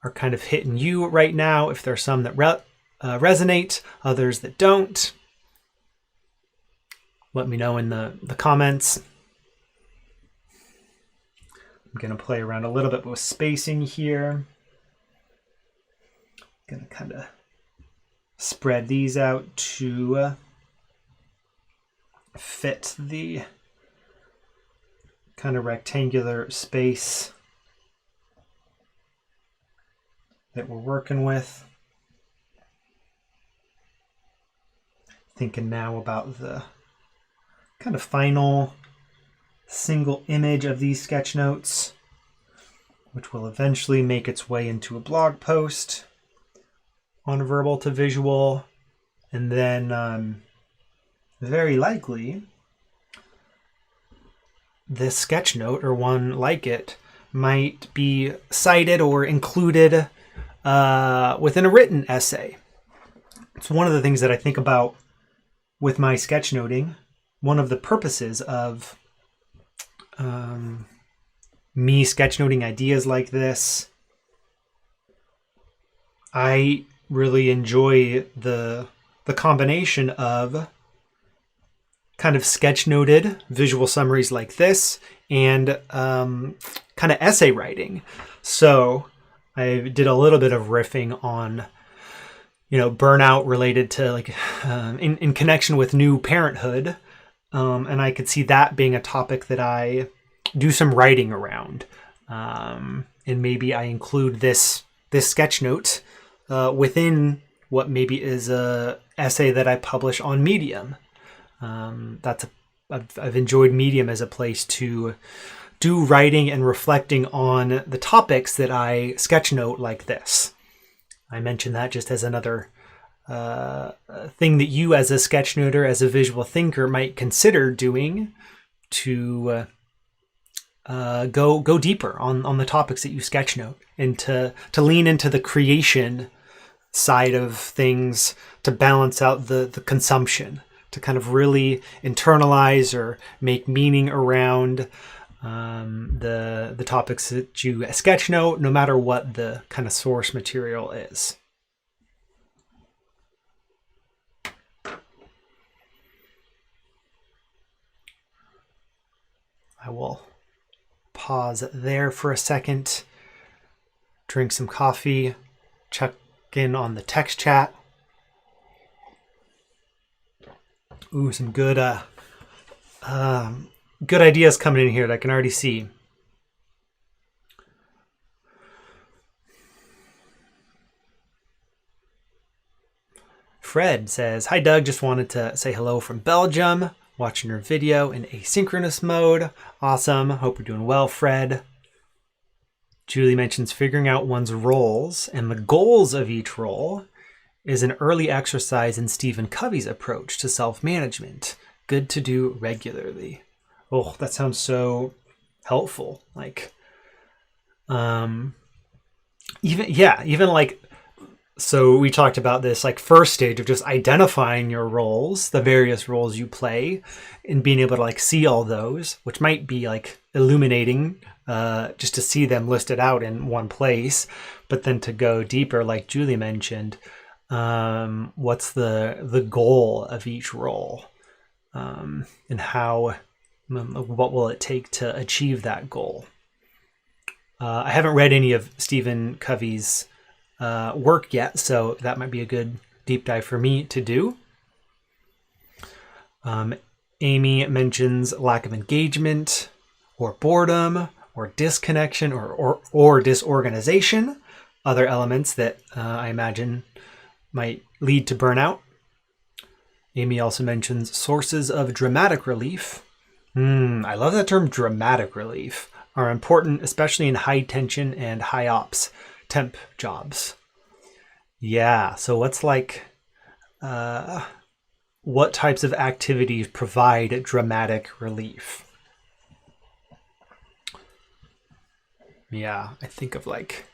are kind of hitting you right now, if there's some that resonate, others that don't. Let me know in the comments. I'm going to play around a little bit with spacing here. Going to kind of spread these out to fit the kind of rectangular space that we're working with. Thinking now about the kind of final single image of these sketch notes, which will eventually make its way into a blog post on verbal to visual, and then very likely this sketch note, or one like it, might be cited or included within a written essay. It's one of the things that I think about with my sketchnoting. One of the purposes of me sketchnoting ideas like this, I really enjoy the combination of kind of sketchnoted visual summaries like this and kind of essay writing. So I did a little bit of riffing on, burnout related to in connection with new parenthood. And I could see that being a topic that I do some writing around. And maybe I include this sketch note within what maybe is a essay that I publish on Medium. I've enjoyed Medium as a place to do writing and reflecting on the topics that I sketchnote like this. I mentioned that just as another thing that you as a sketchnoter, as a visual thinker, might consider doing to go deeper on the topics that you sketchnote, and to lean into the creation side of things to balance out the consumption, to kind of really internalize or make meaning around the topics that you sketchnote, no matter what the kind of source material is. I will pause there for a second, drink some coffee, check in on the text chat. Ooh, some good ideas coming in here that I can already see. Fred says, "Hi Doug, just wanted to say hello from Belgium. Watching your video in asynchronous mode. Awesome. Hope you're doing well, Fred." Julie mentions figuring out one's roles and the goals of each role is an early exercise in Stephen Covey's approach to self-management. Good to do regularly. Oh, that sounds so helpful. So we talked about this first stage of just identifying your roles, the various roles you play, and being able to see all those, which might be illuminating just to see them listed out in one place. But then to go deeper, like Julie mentioned, what's the goal of each role, and what will it take to achieve that goal? I haven't read any of Stephen Covey's work yet, so that might be a good deep dive for me to do. Amy mentions lack of engagement, or boredom, or disconnection, or disorganization, other elements that I imagine might lead to burnout. Amy also mentions sources of dramatic relief. I love that term, dramatic relief, are important, especially in high tension and high ops temp jobs. Yeah. So what's like, what types of activities provide dramatic relief? Yeah, I think of like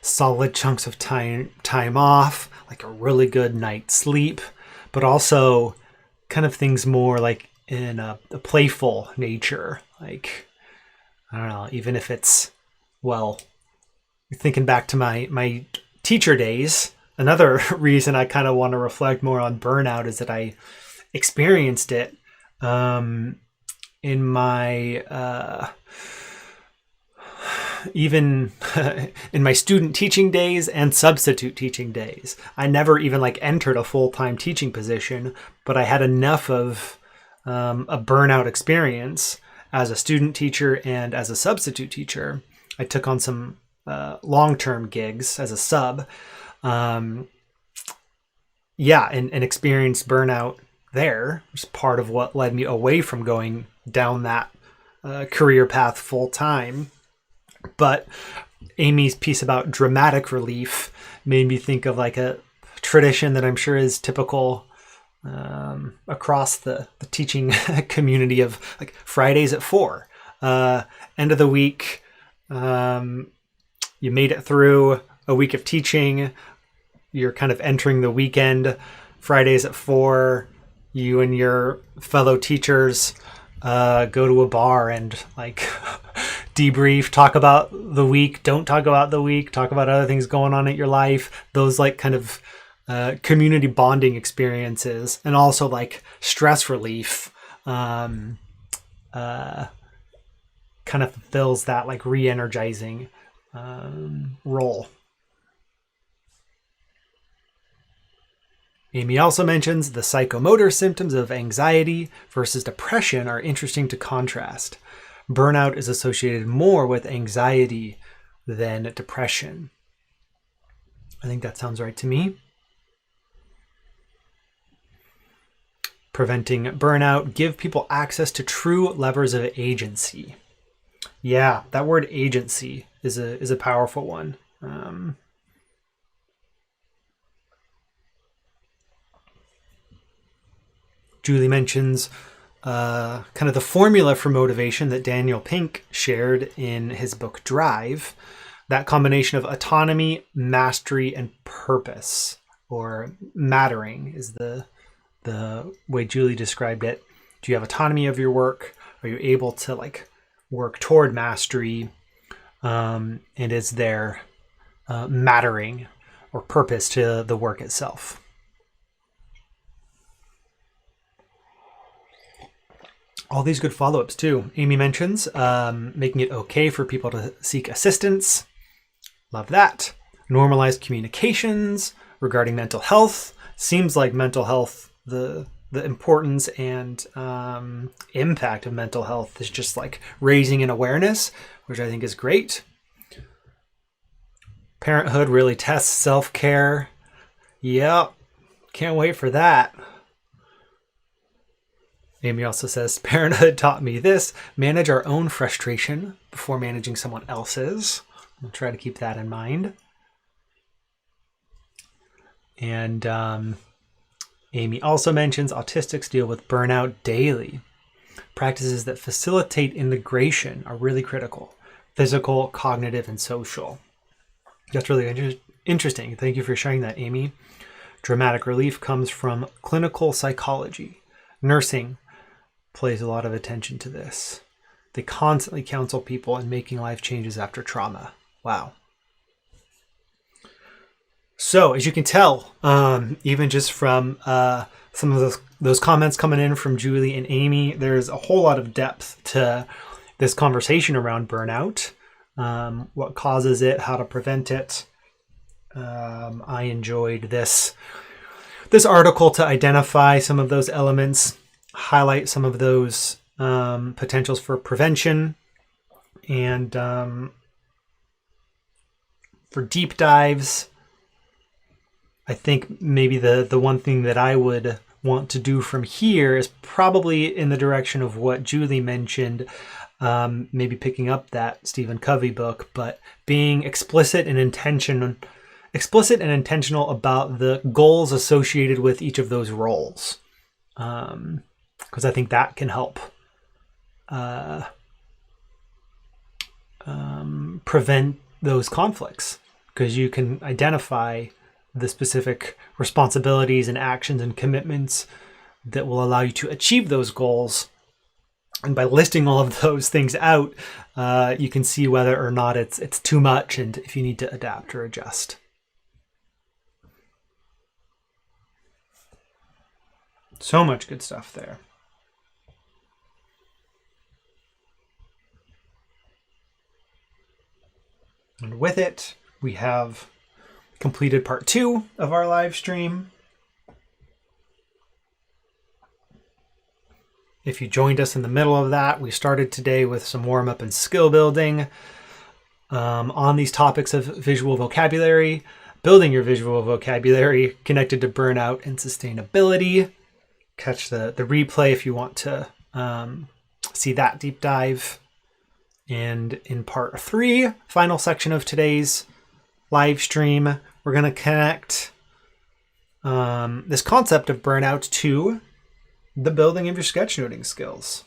solid chunks of time off, like a really good night's sleep, but also kind of things more like in a playful nature. Like, I don't know, even if it's, well, thinking back to my teacher days, another reason I kind of want to reflect more on burnout is that I experienced it in my even in my student teaching days and substitute teaching days. I never even like entered a full-time teaching position, but I had enough of a burnout experience as a student teacher and as a substitute teacher. I took on some long-term gigs as a sub. Yeah, and experienced burnout there, which is part of what led me away from going down that career path full time. But Amy's piece about dramatic relief made me think of like a tradition that I'm sure is typical across the teaching community of like Fridays at 4. End of the week, you made it through a week of teaching. You're kind of entering the weekend. Fridays at 4, you and your fellow teachers go to a bar and like debrief, talk about the week, don't talk about the week, talk about other things going on in your life. Those like kind of community bonding experiences, and also like stress relief kind of fulfills that like re-energizing role. Amy also mentions the psychomotor symptoms of anxiety versus depression are interesting to contrast. Burnout is associated more with anxiety than depression. I think that sounds right to me. Preventing burnout, give people access to true levers of agency. Yeah, that word agency is a powerful one. Julie mentions kind of the formula for motivation that Daniel Pink shared in his book Drive. That combination of autonomy, mastery, and purpose, or mattering, is the way Julie described it. Do you have autonomy of your work? Are you able to like work toward mastery? And is there mattering or purpose to the work itself? All these good follow-ups too. Amy mentions making it okay for people to seek assistance. Love that. Normalize communications regarding mental health. Seems like mental health, the importance and impact of mental health is just like raising an awareness, which I think is great. Parenthood really tests self-care. Yep. Can't wait for that. Amy also says, parenthood taught me this: manage our own frustration before managing someone else's. I'll try to keep that in mind. And Amy also mentions autistics deal with burnout daily. Practices that facilitate integration are really critical: physical, cognitive, and social. That's really interesting. Thank you for sharing that, Amy. Dramatic relief comes from clinical psychology. Nursing pays a lot of attention to this. They constantly counsel people in making life changes after trauma. Wow. So, as you can tell, even just from some of those comments coming in from Julie and Amy, there's a whole lot of depth to this conversation around burnout, what causes it, how to prevent it. I enjoyed this article to identify some of those elements, highlight some of those potentials for prevention, and for deep dives. I think maybe the one thing that I would want to do from here is probably in the direction of what Julie mentioned, maybe picking up that Stephen Covey book, but being explicit and explicit and intentional about the goals associated with each of those roles. Because I think that can help prevent those conflicts, because you can identify the specific responsibilities and actions and commitments that will allow you to achieve those goals. And by listing all of those things out, you can see whether or not it's too much and if you need to adapt or adjust. So much good stuff there. And with it, we have completed part 2 of our live stream. If you joined us in the middle of that, we started today with some warm-up and skill building on these topics of visual vocabulary, building your visual vocabulary connected to burnout and sustainability. Catch the replay if you want to see that deep dive. And in part 3, final section of today's live stream, we're going to connect this concept of burnout to the building of your sketchnoting skills.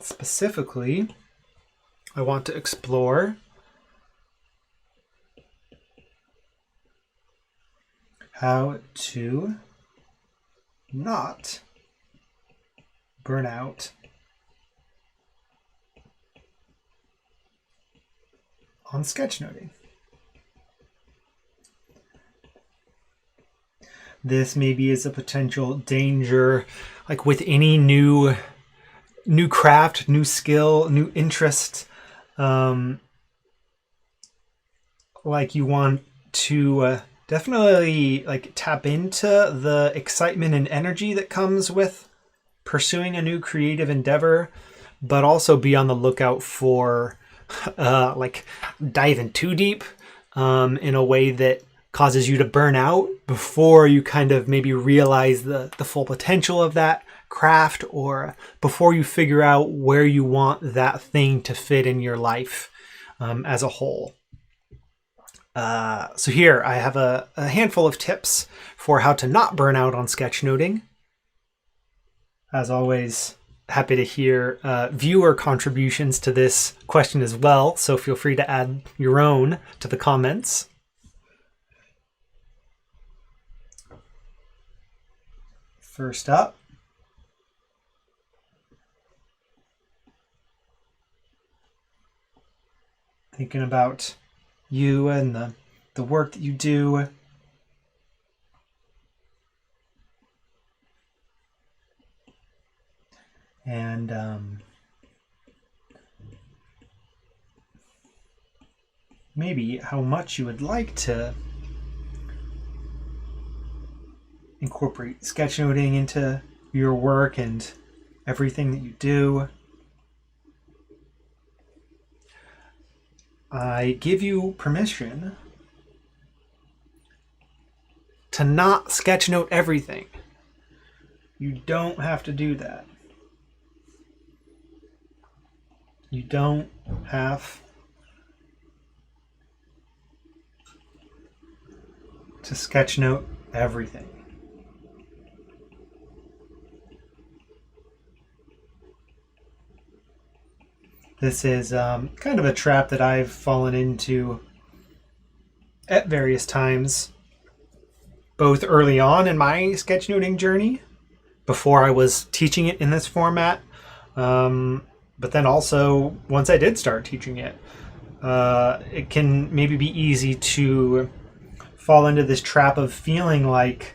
Specifically, I want to explore how to not burn out on sketchnoting. This maybe is a potential danger, like with any new craft, new skill, new interest. Like you want to definitely like tap into the excitement and energy that comes with pursuing a new creative endeavor, but also be on the lookout for like diving too deep in a way that causes you to burn out before you kind of maybe realize the full potential of that craft, or before you figure out where you want that thing to fit in your life as a whole. So here I have a handful of tips for how to not burn out on sketchnoting. As always, happy to hear viewer contributions to this question as well, so feel free to add your own to the comments. First up, thinking about you and the work that you do. And maybe how much you would like to incorporate sketchnoting into your work and everything that you do. I give you permission to not sketchnote everything. You don't have to do that. You don't have to sketchnote everything. This is kind of a trap that I've fallen into at various times, both early on in my sketchnoting journey, before I was teaching it in this format, but then also once I did start teaching it. It can maybe be easy to fall into this trap of feeling like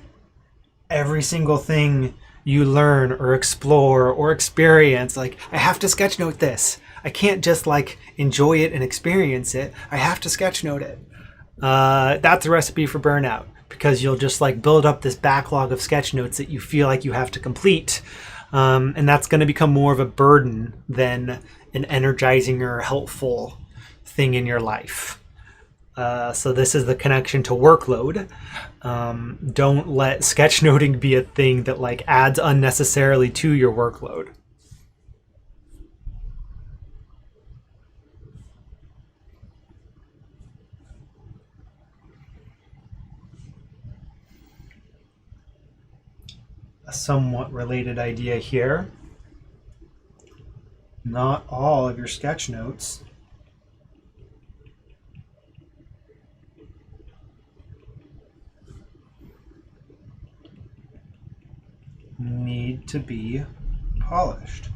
every single thing you learn or explore or experience, like, I have to sketchnote this. I can't just like enjoy it and experience it. I have to sketchnote it. That's a recipe for burnout, because you'll just like build up this backlog of sketch notes that you feel like you have to complete. And that's going to become more of a burden than an energizing or helpful thing in your life. So this is the connection to workload. Don't let sketchnoting be a thing that like adds unnecessarily to your workload. a somewhat related idea here. Not all of your sketch notes need to be polished.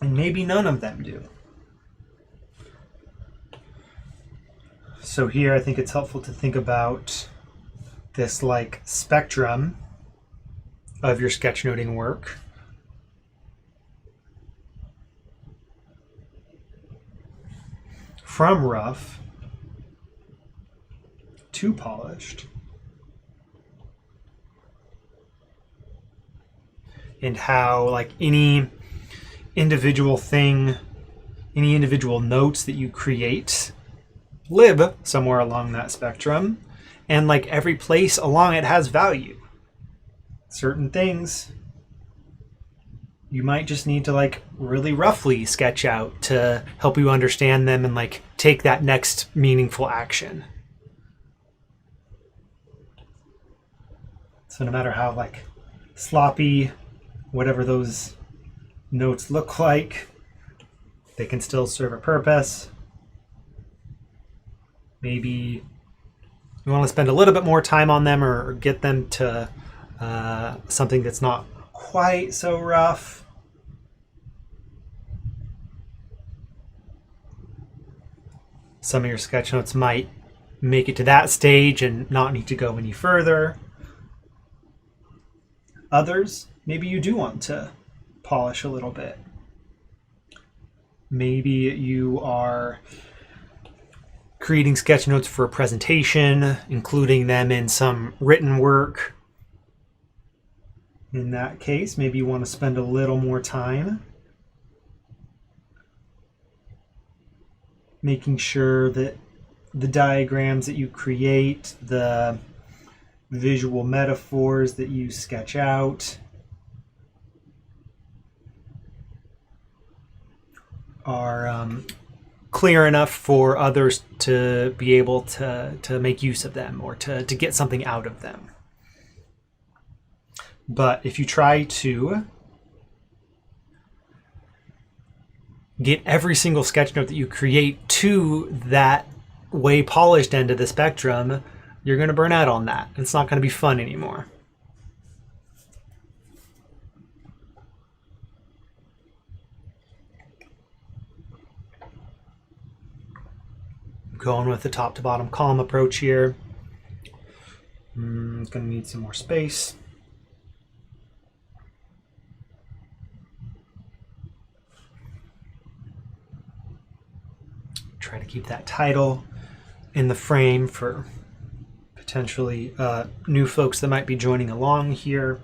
And maybe none of them do. So here I think it's helpful to think about this like spectrum of your sketchnoting work. From rough to polished. And how like any individual thing, any individual notes that you create live somewhere along that spectrum, and like every place along it has value. Certain things you might just need to like really roughly sketch out to help you understand them and like take that next meaningful action. So no matter how like sloppy whatever those notes look like, they can still serve a purpose. Maybe you want to spend a little bit more time on them or get them to something that's not quite so rough. Some of your sketch notes might make it to that stage and not need to go any further. Others, maybe you do want to polish a little bit. Maybe you are creating sketch notes for a presentation, including them in some written work. In that case, maybe you want to spend a little more time making sure that the diagrams that you create, the visual metaphors that you sketch out are clear enough for others to be able to make use of them or to get something out of them. But if you try to get every single sketch note that you create to that way polished end of the spectrum, you're going to burn out on that. It's not going to be fun anymore. Going with the top to bottom column approach here. It's going to need some more space. Try to keep that title in the frame for potentially new folks that might be joining along here.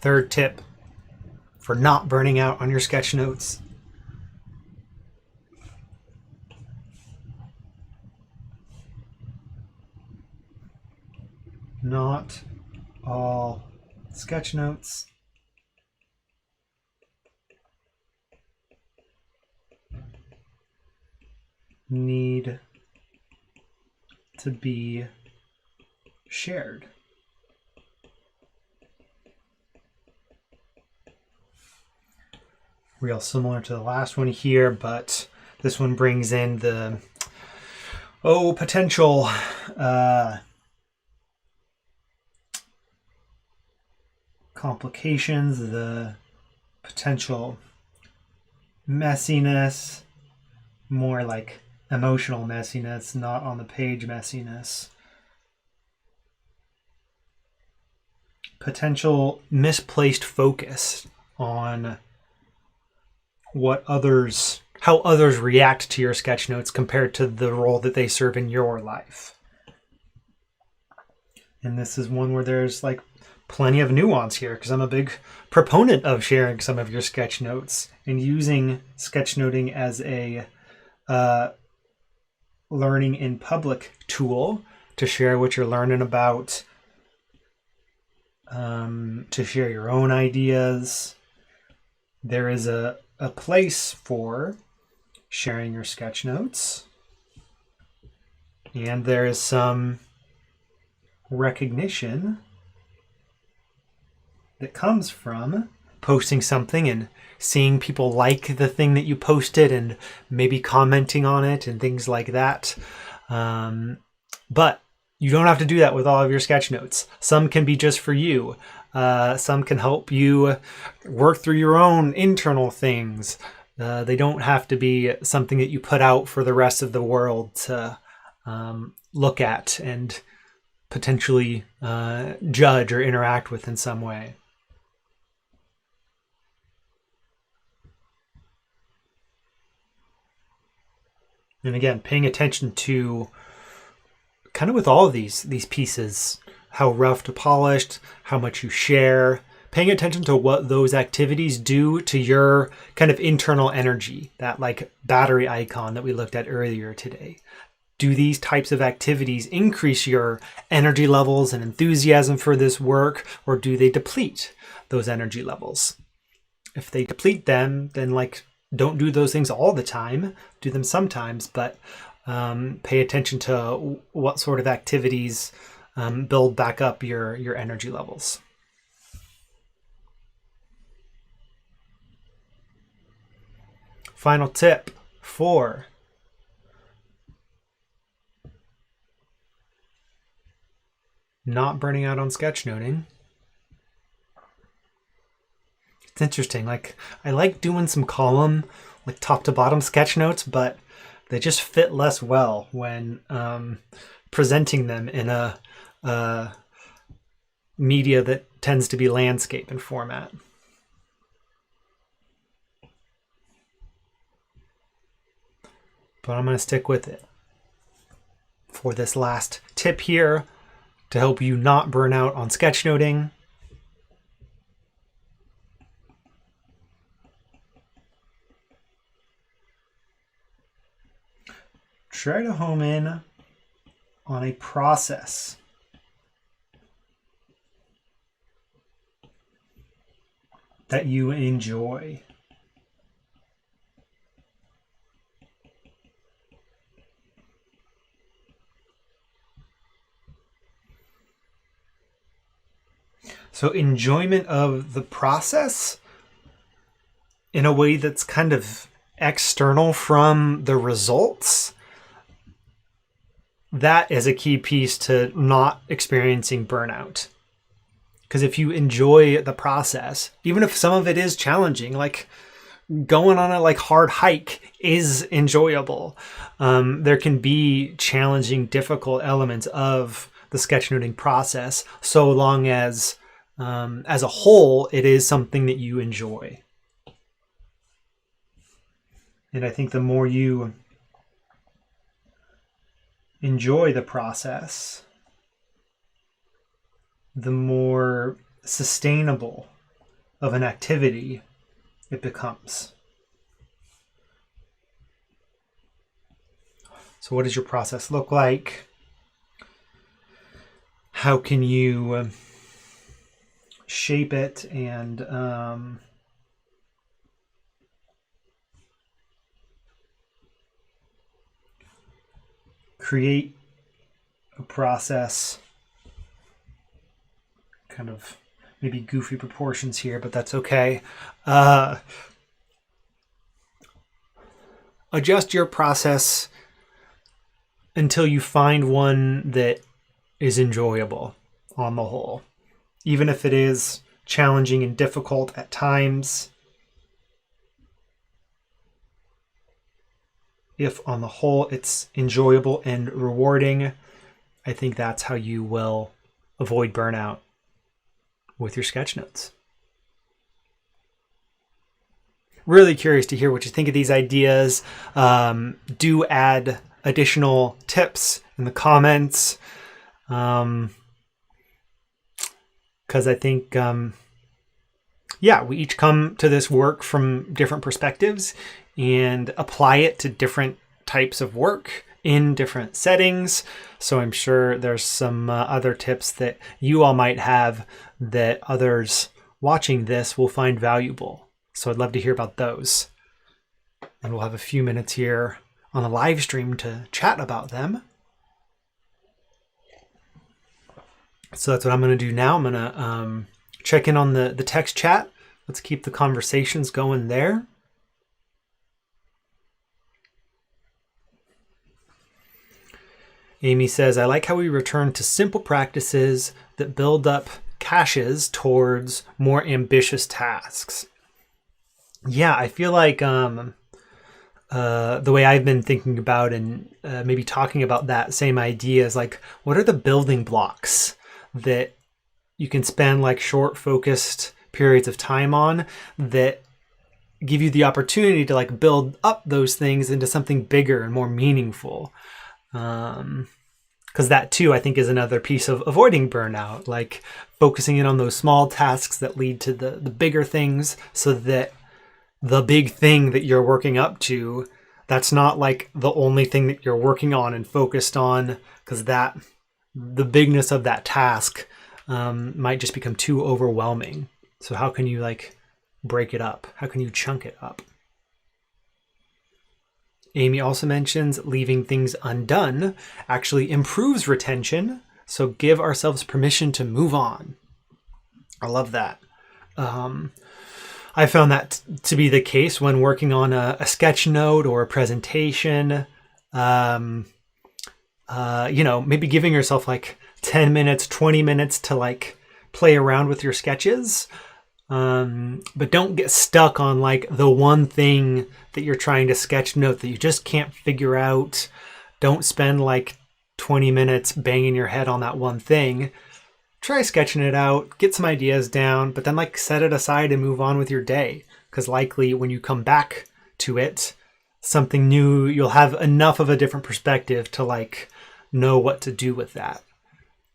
Third tip for not burning out on your sketch notes. Not all sketch notes need to be shared. Real similar to the last one here, but this one brings in the potential complications, the potential messiness, more like emotional messiness, not on the page messiness. Potential misplaced focus on how others react to your sketch notes compared to the role that they serve in your life. And this is one where there's like plenty of nuance here, because I'm a big proponent of sharing some of your sketch notes and using sketchnoting as a learning in public tool to share what you're learning about, to share your own ideas. There is a place for sharing your sketch notes, and there is some recognition that comes from posting something and seeing people like the thing that you posted and maybe commenting on it and things like that. But you don't have to do that with all of your sketch notes. Some can be just for you. Some can help you work through your own internal things. They don't have to be something that you put out for the rest of the world to look at and potentially judge or interact with in some way. And again, paying attention to kind of with all of these pieces, how rough to polished, how much you share, paying attention to what those activities do to your kind of internal energy, that like battery icon that we looked at earlier today. Do these types of activities increase your energy levels and enthusiasm for this work, or do they deplete those energy levels? If they deplete them, then like don't do those things all the time. Do them sometimes, but pay attention to what sort of activities build back up your energy levels. Final tip 4. Not burning out on sketchnoting. It's interesting. Like I like doing some column, like top to bottom sketch notes, but they just fit less well when presenting them in a media that tends to be landscape in format. But I'm going to stick with it for this last tip here to help you not burn out on sketchnoting. Try to home in on a process that you enjoy. So enjoyment of the process in a way that's kind of external from the results. That is a key piece to not experiencing burnout. Because if you enjoy the process, even if some of it is challenging, like going on a like hard hike is enjoyable. There can be challenging, difficult elements of the sketchnoting process, so long as a whole, it is something that you enjoy. And I think the more you enjoy the process, the more sustainable of an activity it becomes. So what does your process look like? How can you shape it and create a process, kind of maybe goofy proportions here, but that's okay. Adjust your process until you find one that is enjoyable on the whole. Even if it is challenging and difficult at times, if on the whole it's enjoyable and rewarding, I think that's how you will avoid burnout with your sketch notes. Really curious to hear what you think of these ideas. Do add additional tips in the comments. Because I think, we each come to this work from different perspectives and apply it to different types of work in different settings. So I'm sure there's some other tips that you all might have that others watching this will find valuable. So I'd love to hear about those. And we'll have a few minutes here on the live stream to chat about them. So that's what I'm going to do now. I'm going to check in on the text chat. Let's keep the conversations going there. Amy says, I like how we return to simple practices that build up caches towards more ambitious tasks. Yeah, I feel like the way I've been thinking about and maybe talking about that same idea is like, what are the building blocks that you can spend like short focused periods of time on that give you the opportunity to like build up those things into something bigger and more meaningful. Because that too, I think, is another piece of avoiding burnout, like focusing in on those small tasks that lead to the bigger things, so that the big thing that you're working up to, that's not like the only thing that you're working on and focused on, because the bigness of that task might just become too overwhelming. So how can you like break it up? How can you chunk it up? Amy also mentions leaving things undone actually improves retention. So give ourselves permission to move on. I love that. I found that to be the case when working on a sketch note or a presentation. Maybe giving yourself like 10 minutes, 20 minutes to like play around with your sketches. But don't get stuck on like the one thing that you're trying to sketch note that you just can't figure out. Don't spend like 20 minutes banging your head on that one thing. Try sketching it out, get some ideas down, but then like set it aside and move on with your day. Because likely when you come back to it, something new, you'll have enough of a different perspective to like know what to do with that.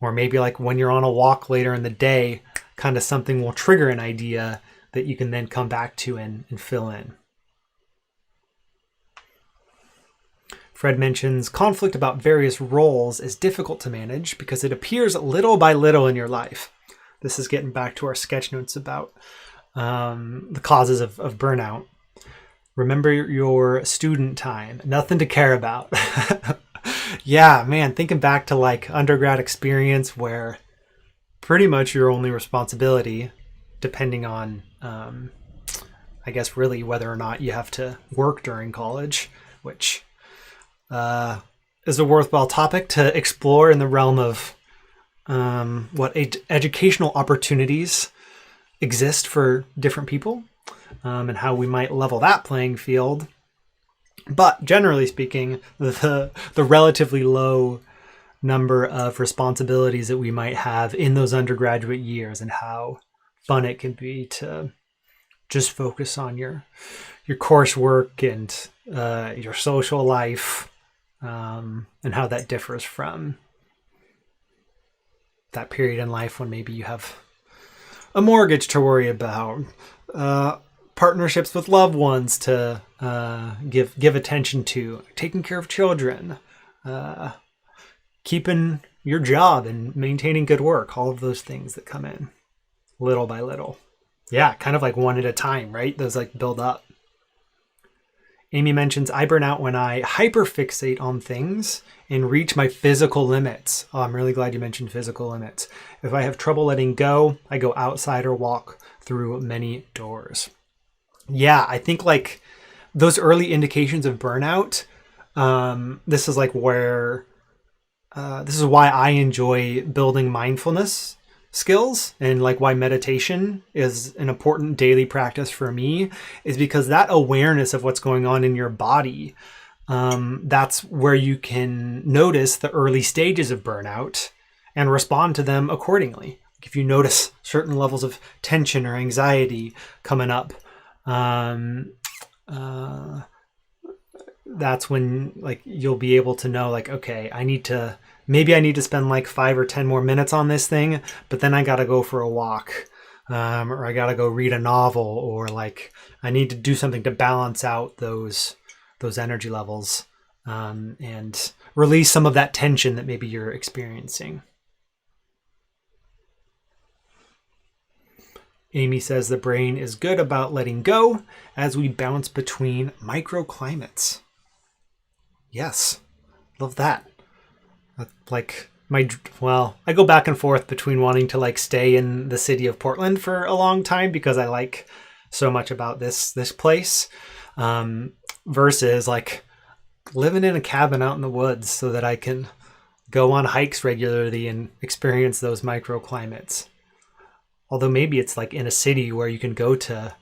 Or maybe like when you're on a walk later in the day, kind of something will trigger an idea that you can then come back to and fill in. Fred mentions conflict about various roles is difficult to manage because it appears little by little in your life. This is getting back to our sketch notes about the causes of burnout. Remember your student time, nothing to care about. Yeah, man, thinking back to like undergrad experience where pretty much your only responsibility, depending on, I guess, really whether or not you have to work during college, which is a worthwhile topic to explore in the realm of what educational opportunities exist for different people and how we might level that playing field. But generally speaking, the relatively low number of responsibilities that we might have in those undergraduate years and how fun it can be to just focus on your coursework and your social life and how that differs from that period in life when maybe you have a mortgage to worry about, partnerships with loved ones to give attention to, taking care of children, keeping your job and maintaining good work, all of those things that come in little by little. Yeah, kind of like one at a time, right? Those like build up. Amy mentions, I burn out when I hyperfixate on things and reach my physical limits. Oh, I'm really glad you mentioned physical limits. If I have trouble letting go, I go outside or walk through many doors. Yeah, I think like those early indications of burnout, this is like where, this is why I enjoy building mindfulness skills and like why meditation is an important daily practice for me, is because that awareness of what's going on in your body, that's where you can notice the early stages of burnout and respond to them accordingly. If you notice certain levels of tension or anxiety coming up, that's when like you'll be able to know like, okay, maybe I need to spend like 5 or 10 more minutes on this thing, but then I got to go for a walk, or I got to go read a novel, or like I need to do something to balance out those energy levels. and release some of that tension that maybe you're experiencing. Amy says the brain is good about letting go as we bounce between microclimates. Yes, love that. Like I go back and forth between wanting to stay in the city of Portland for a long time because I like so much about this place, versus living in a cabin out in the woods so that I can go on hikes regularly and experience those microclimates. Although maybe it's in a city where you can go to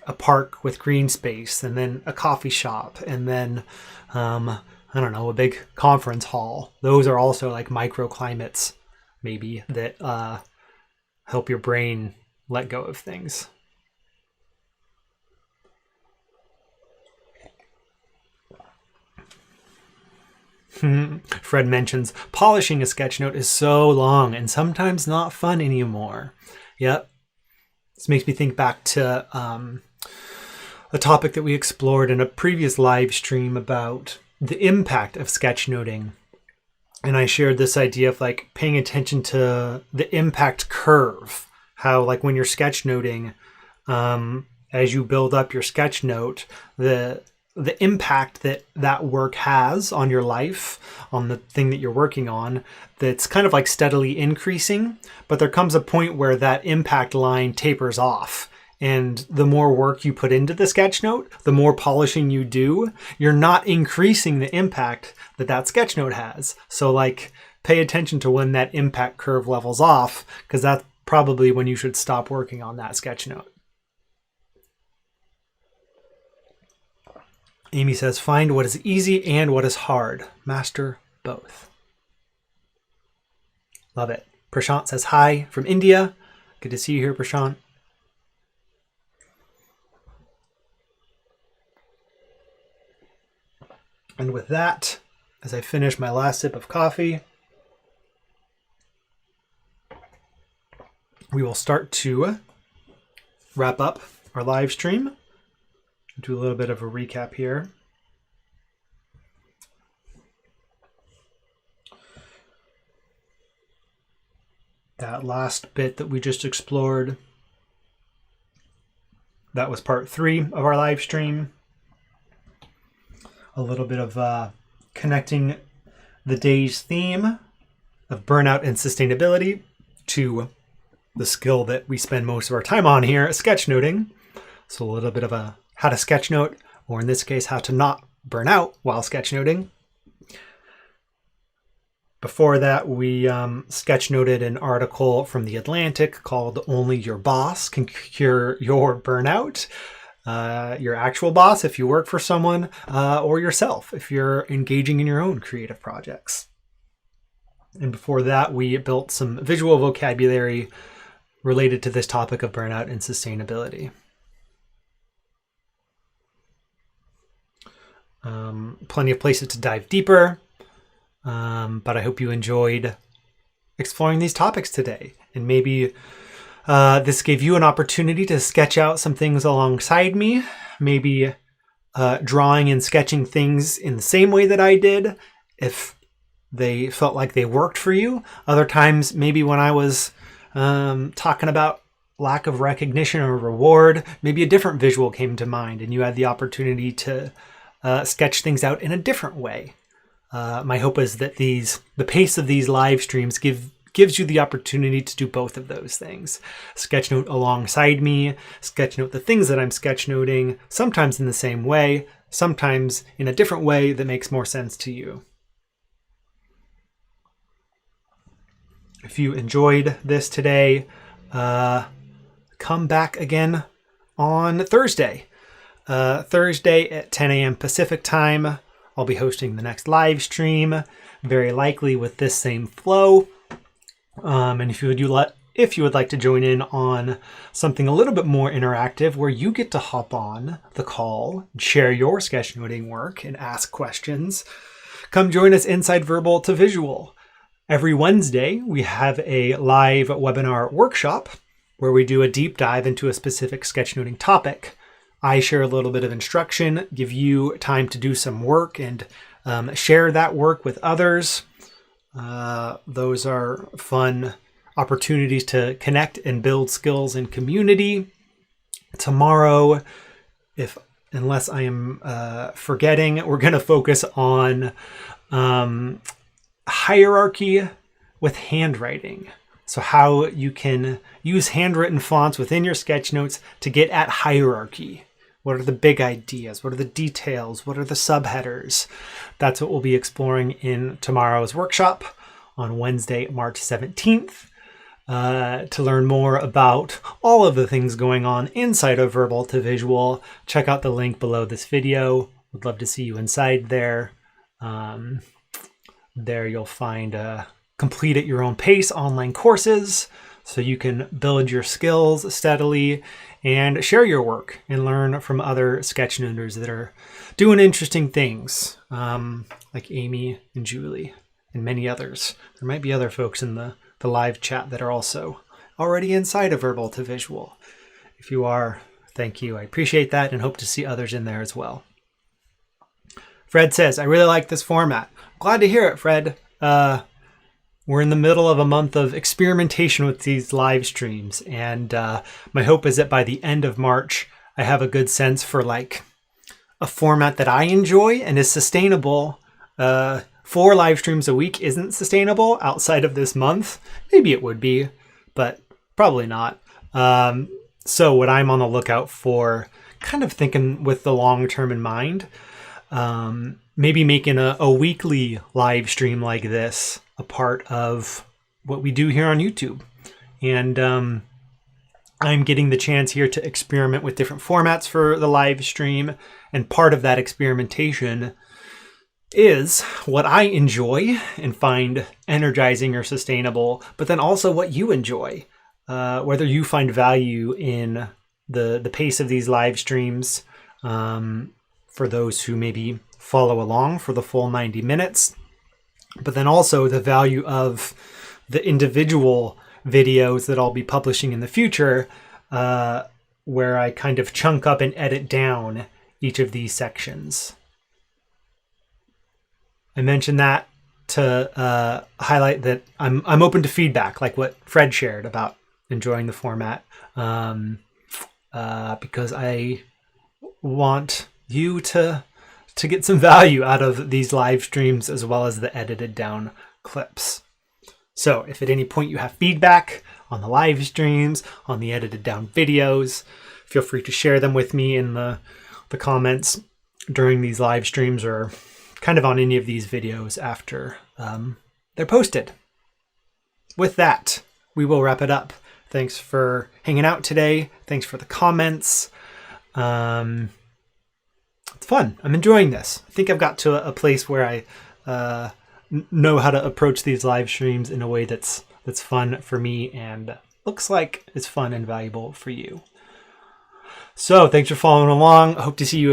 a park with green space and then a coffee shop and then, I don't know, a big conference hall. Those are also microclimates maybe that help your brain let go of things. Fred mentions polishing a sketch note is so long and sometimes not fun anymore. Yep. This makes me think back to a topic that we explored in a previous live stream about the impact of sketchnoting. And I shared this idea of paying attention to the impact curve. How when you're sketchnoting, as you build up your sketch note, the impact that work has on your life, on the thing that you're working on, that's kind of steadily increasing. But there comes a point where that impact line tapers off. And the more work you put into the sketch note, the more polishing you do, you're not increasing the impact that sketch note has. So pay attention to when that impact curve levels off, because that's probably when you should stop working on that sketch note. Amy says, find what is easy and what is hard. Master both. Love it. Prashant says, hi from India. Good to see you here, Prashant. And with that, as I finish my last sip of coffee, we will start to wrap up our live stream. Do a little bit of a recap here. That last bit that we just explored, that was part 3 of our live stream. A little bit of connecting the day's theme of burnout and sustainability to the skill that we spend most of our time on here, sketchnoting. So a little bit of a how to sketchnote, or in this case, how to not burn out while sketchnoting. Before that, we sketchnoted an article from The Atlantic called Only Your Boss Can Cure Your Burnout. Your actual boss if you work for someone, or yourself if you're engaging in your own creative projects. And before that, we built some visual vocabulary related to this topic of burnout and sustainability. Plenty of places to dive deeper, but I hope you enjoyed exploring these topics today. And maybe this gave you an opportunity to sketch out some things alongside me, maybe drawing and sketching things in the same way that I did, if they felt like they worked for you. Other times, maybe when I was talking about lack of recognition or reward, maybe a different visual came to mind and you had the opportunity to sketch things out in a different way. My hope is that the pace of these live streams gives you the opportunity to do both of those things. Sketchnote alongside me, sketchnote the things that I'm sketchnoting, sometimes in the same way, sometimes in a different way that makes more sense to you. If you enjoyed this today, come back again on Thursday. Thursday at 10 a.m. Pacific time, I'll be hosting the next live stream, very likely with this same flow. And if you would like to join in on something a little bit more interactive, where you get to hop on the call, share your sketchnoting work, and ask questions, come join us inside Verbal to Visual. Every Wednesday, we have a live webinar workshop where we do a deep dive into a specific sketchnoting topic. I share a little bit of instruction, give you time to do some work and Share that work with others. Those are fun opportunities to connect and build skills in community. Tomorrow, unless I am forgetting, we're going to focus on hierarchy with handwriting. So how you can use handwritten fonts within your sketch notes to get at hierarchy. What are the big ideas? What are the details? What are the subheaders? That's what we'll be exploring in tomorrow's workshop on Wednesday, March 17th. To learn more about all of the things going on inside of Verbal to Visual, check out the link below this video. Would love to see you inside there. There you'll find complete at your own pace online courses so you can build your skills steadily and share your work and learn from other sketchnoters that are doing interesting things, like Amy and Julie and many others. There might be other folks in the live chat that are also already inside of Verbal to Visual. If you are, thank you. I appreciate that and hope to see others in there as well. Fred says, I really like this format. Glad to hear it, Fred. We're in the middle of a month of experimentation with these live streams, and my hope is that by the end of March, I have a good sense for like a format that I enjoy and is sustainable. 4 live streams a week isn't sustainable outside of this month. Maybe it would be, but probably not. So what I'm on the lookout for, kind of thinking with the long term in mind, maybe making a weekly live stream like this a part of what we do here on YouTube. And I'm getting the chance here to experiment with different formats for the live stream. And part of that experimentation is what I enjoy and find energizing or sustainable, but then also what you enjoy, whether you find value in the pace of these live streams, for those who maybe follow along for the full 90 minutes, but then also the value of the individual videos that I'll be publishing in the future, where I kind of chunk up and edit down each of these sections. I mentioned that to highlight that I'm open to feedback, like what Fred shared about enjoying the format, because I want you to get some value out of these live streams as well as the edited down clips. So if at any point you have feedback on the live streams, on the edited down videos, feel free to share them with me in the comments during these live streams or kind of on any of these videos after they're posted. With that, we will wrap it up. Thanks for hanging out today. Thanks for the comments. It's fun. I'm enjoying this. I think I've got to a place where I know how to approach these live streams in a way that's fun for me and looks like it's fun and valuable for you. So thanks for following along. I hope to see you again.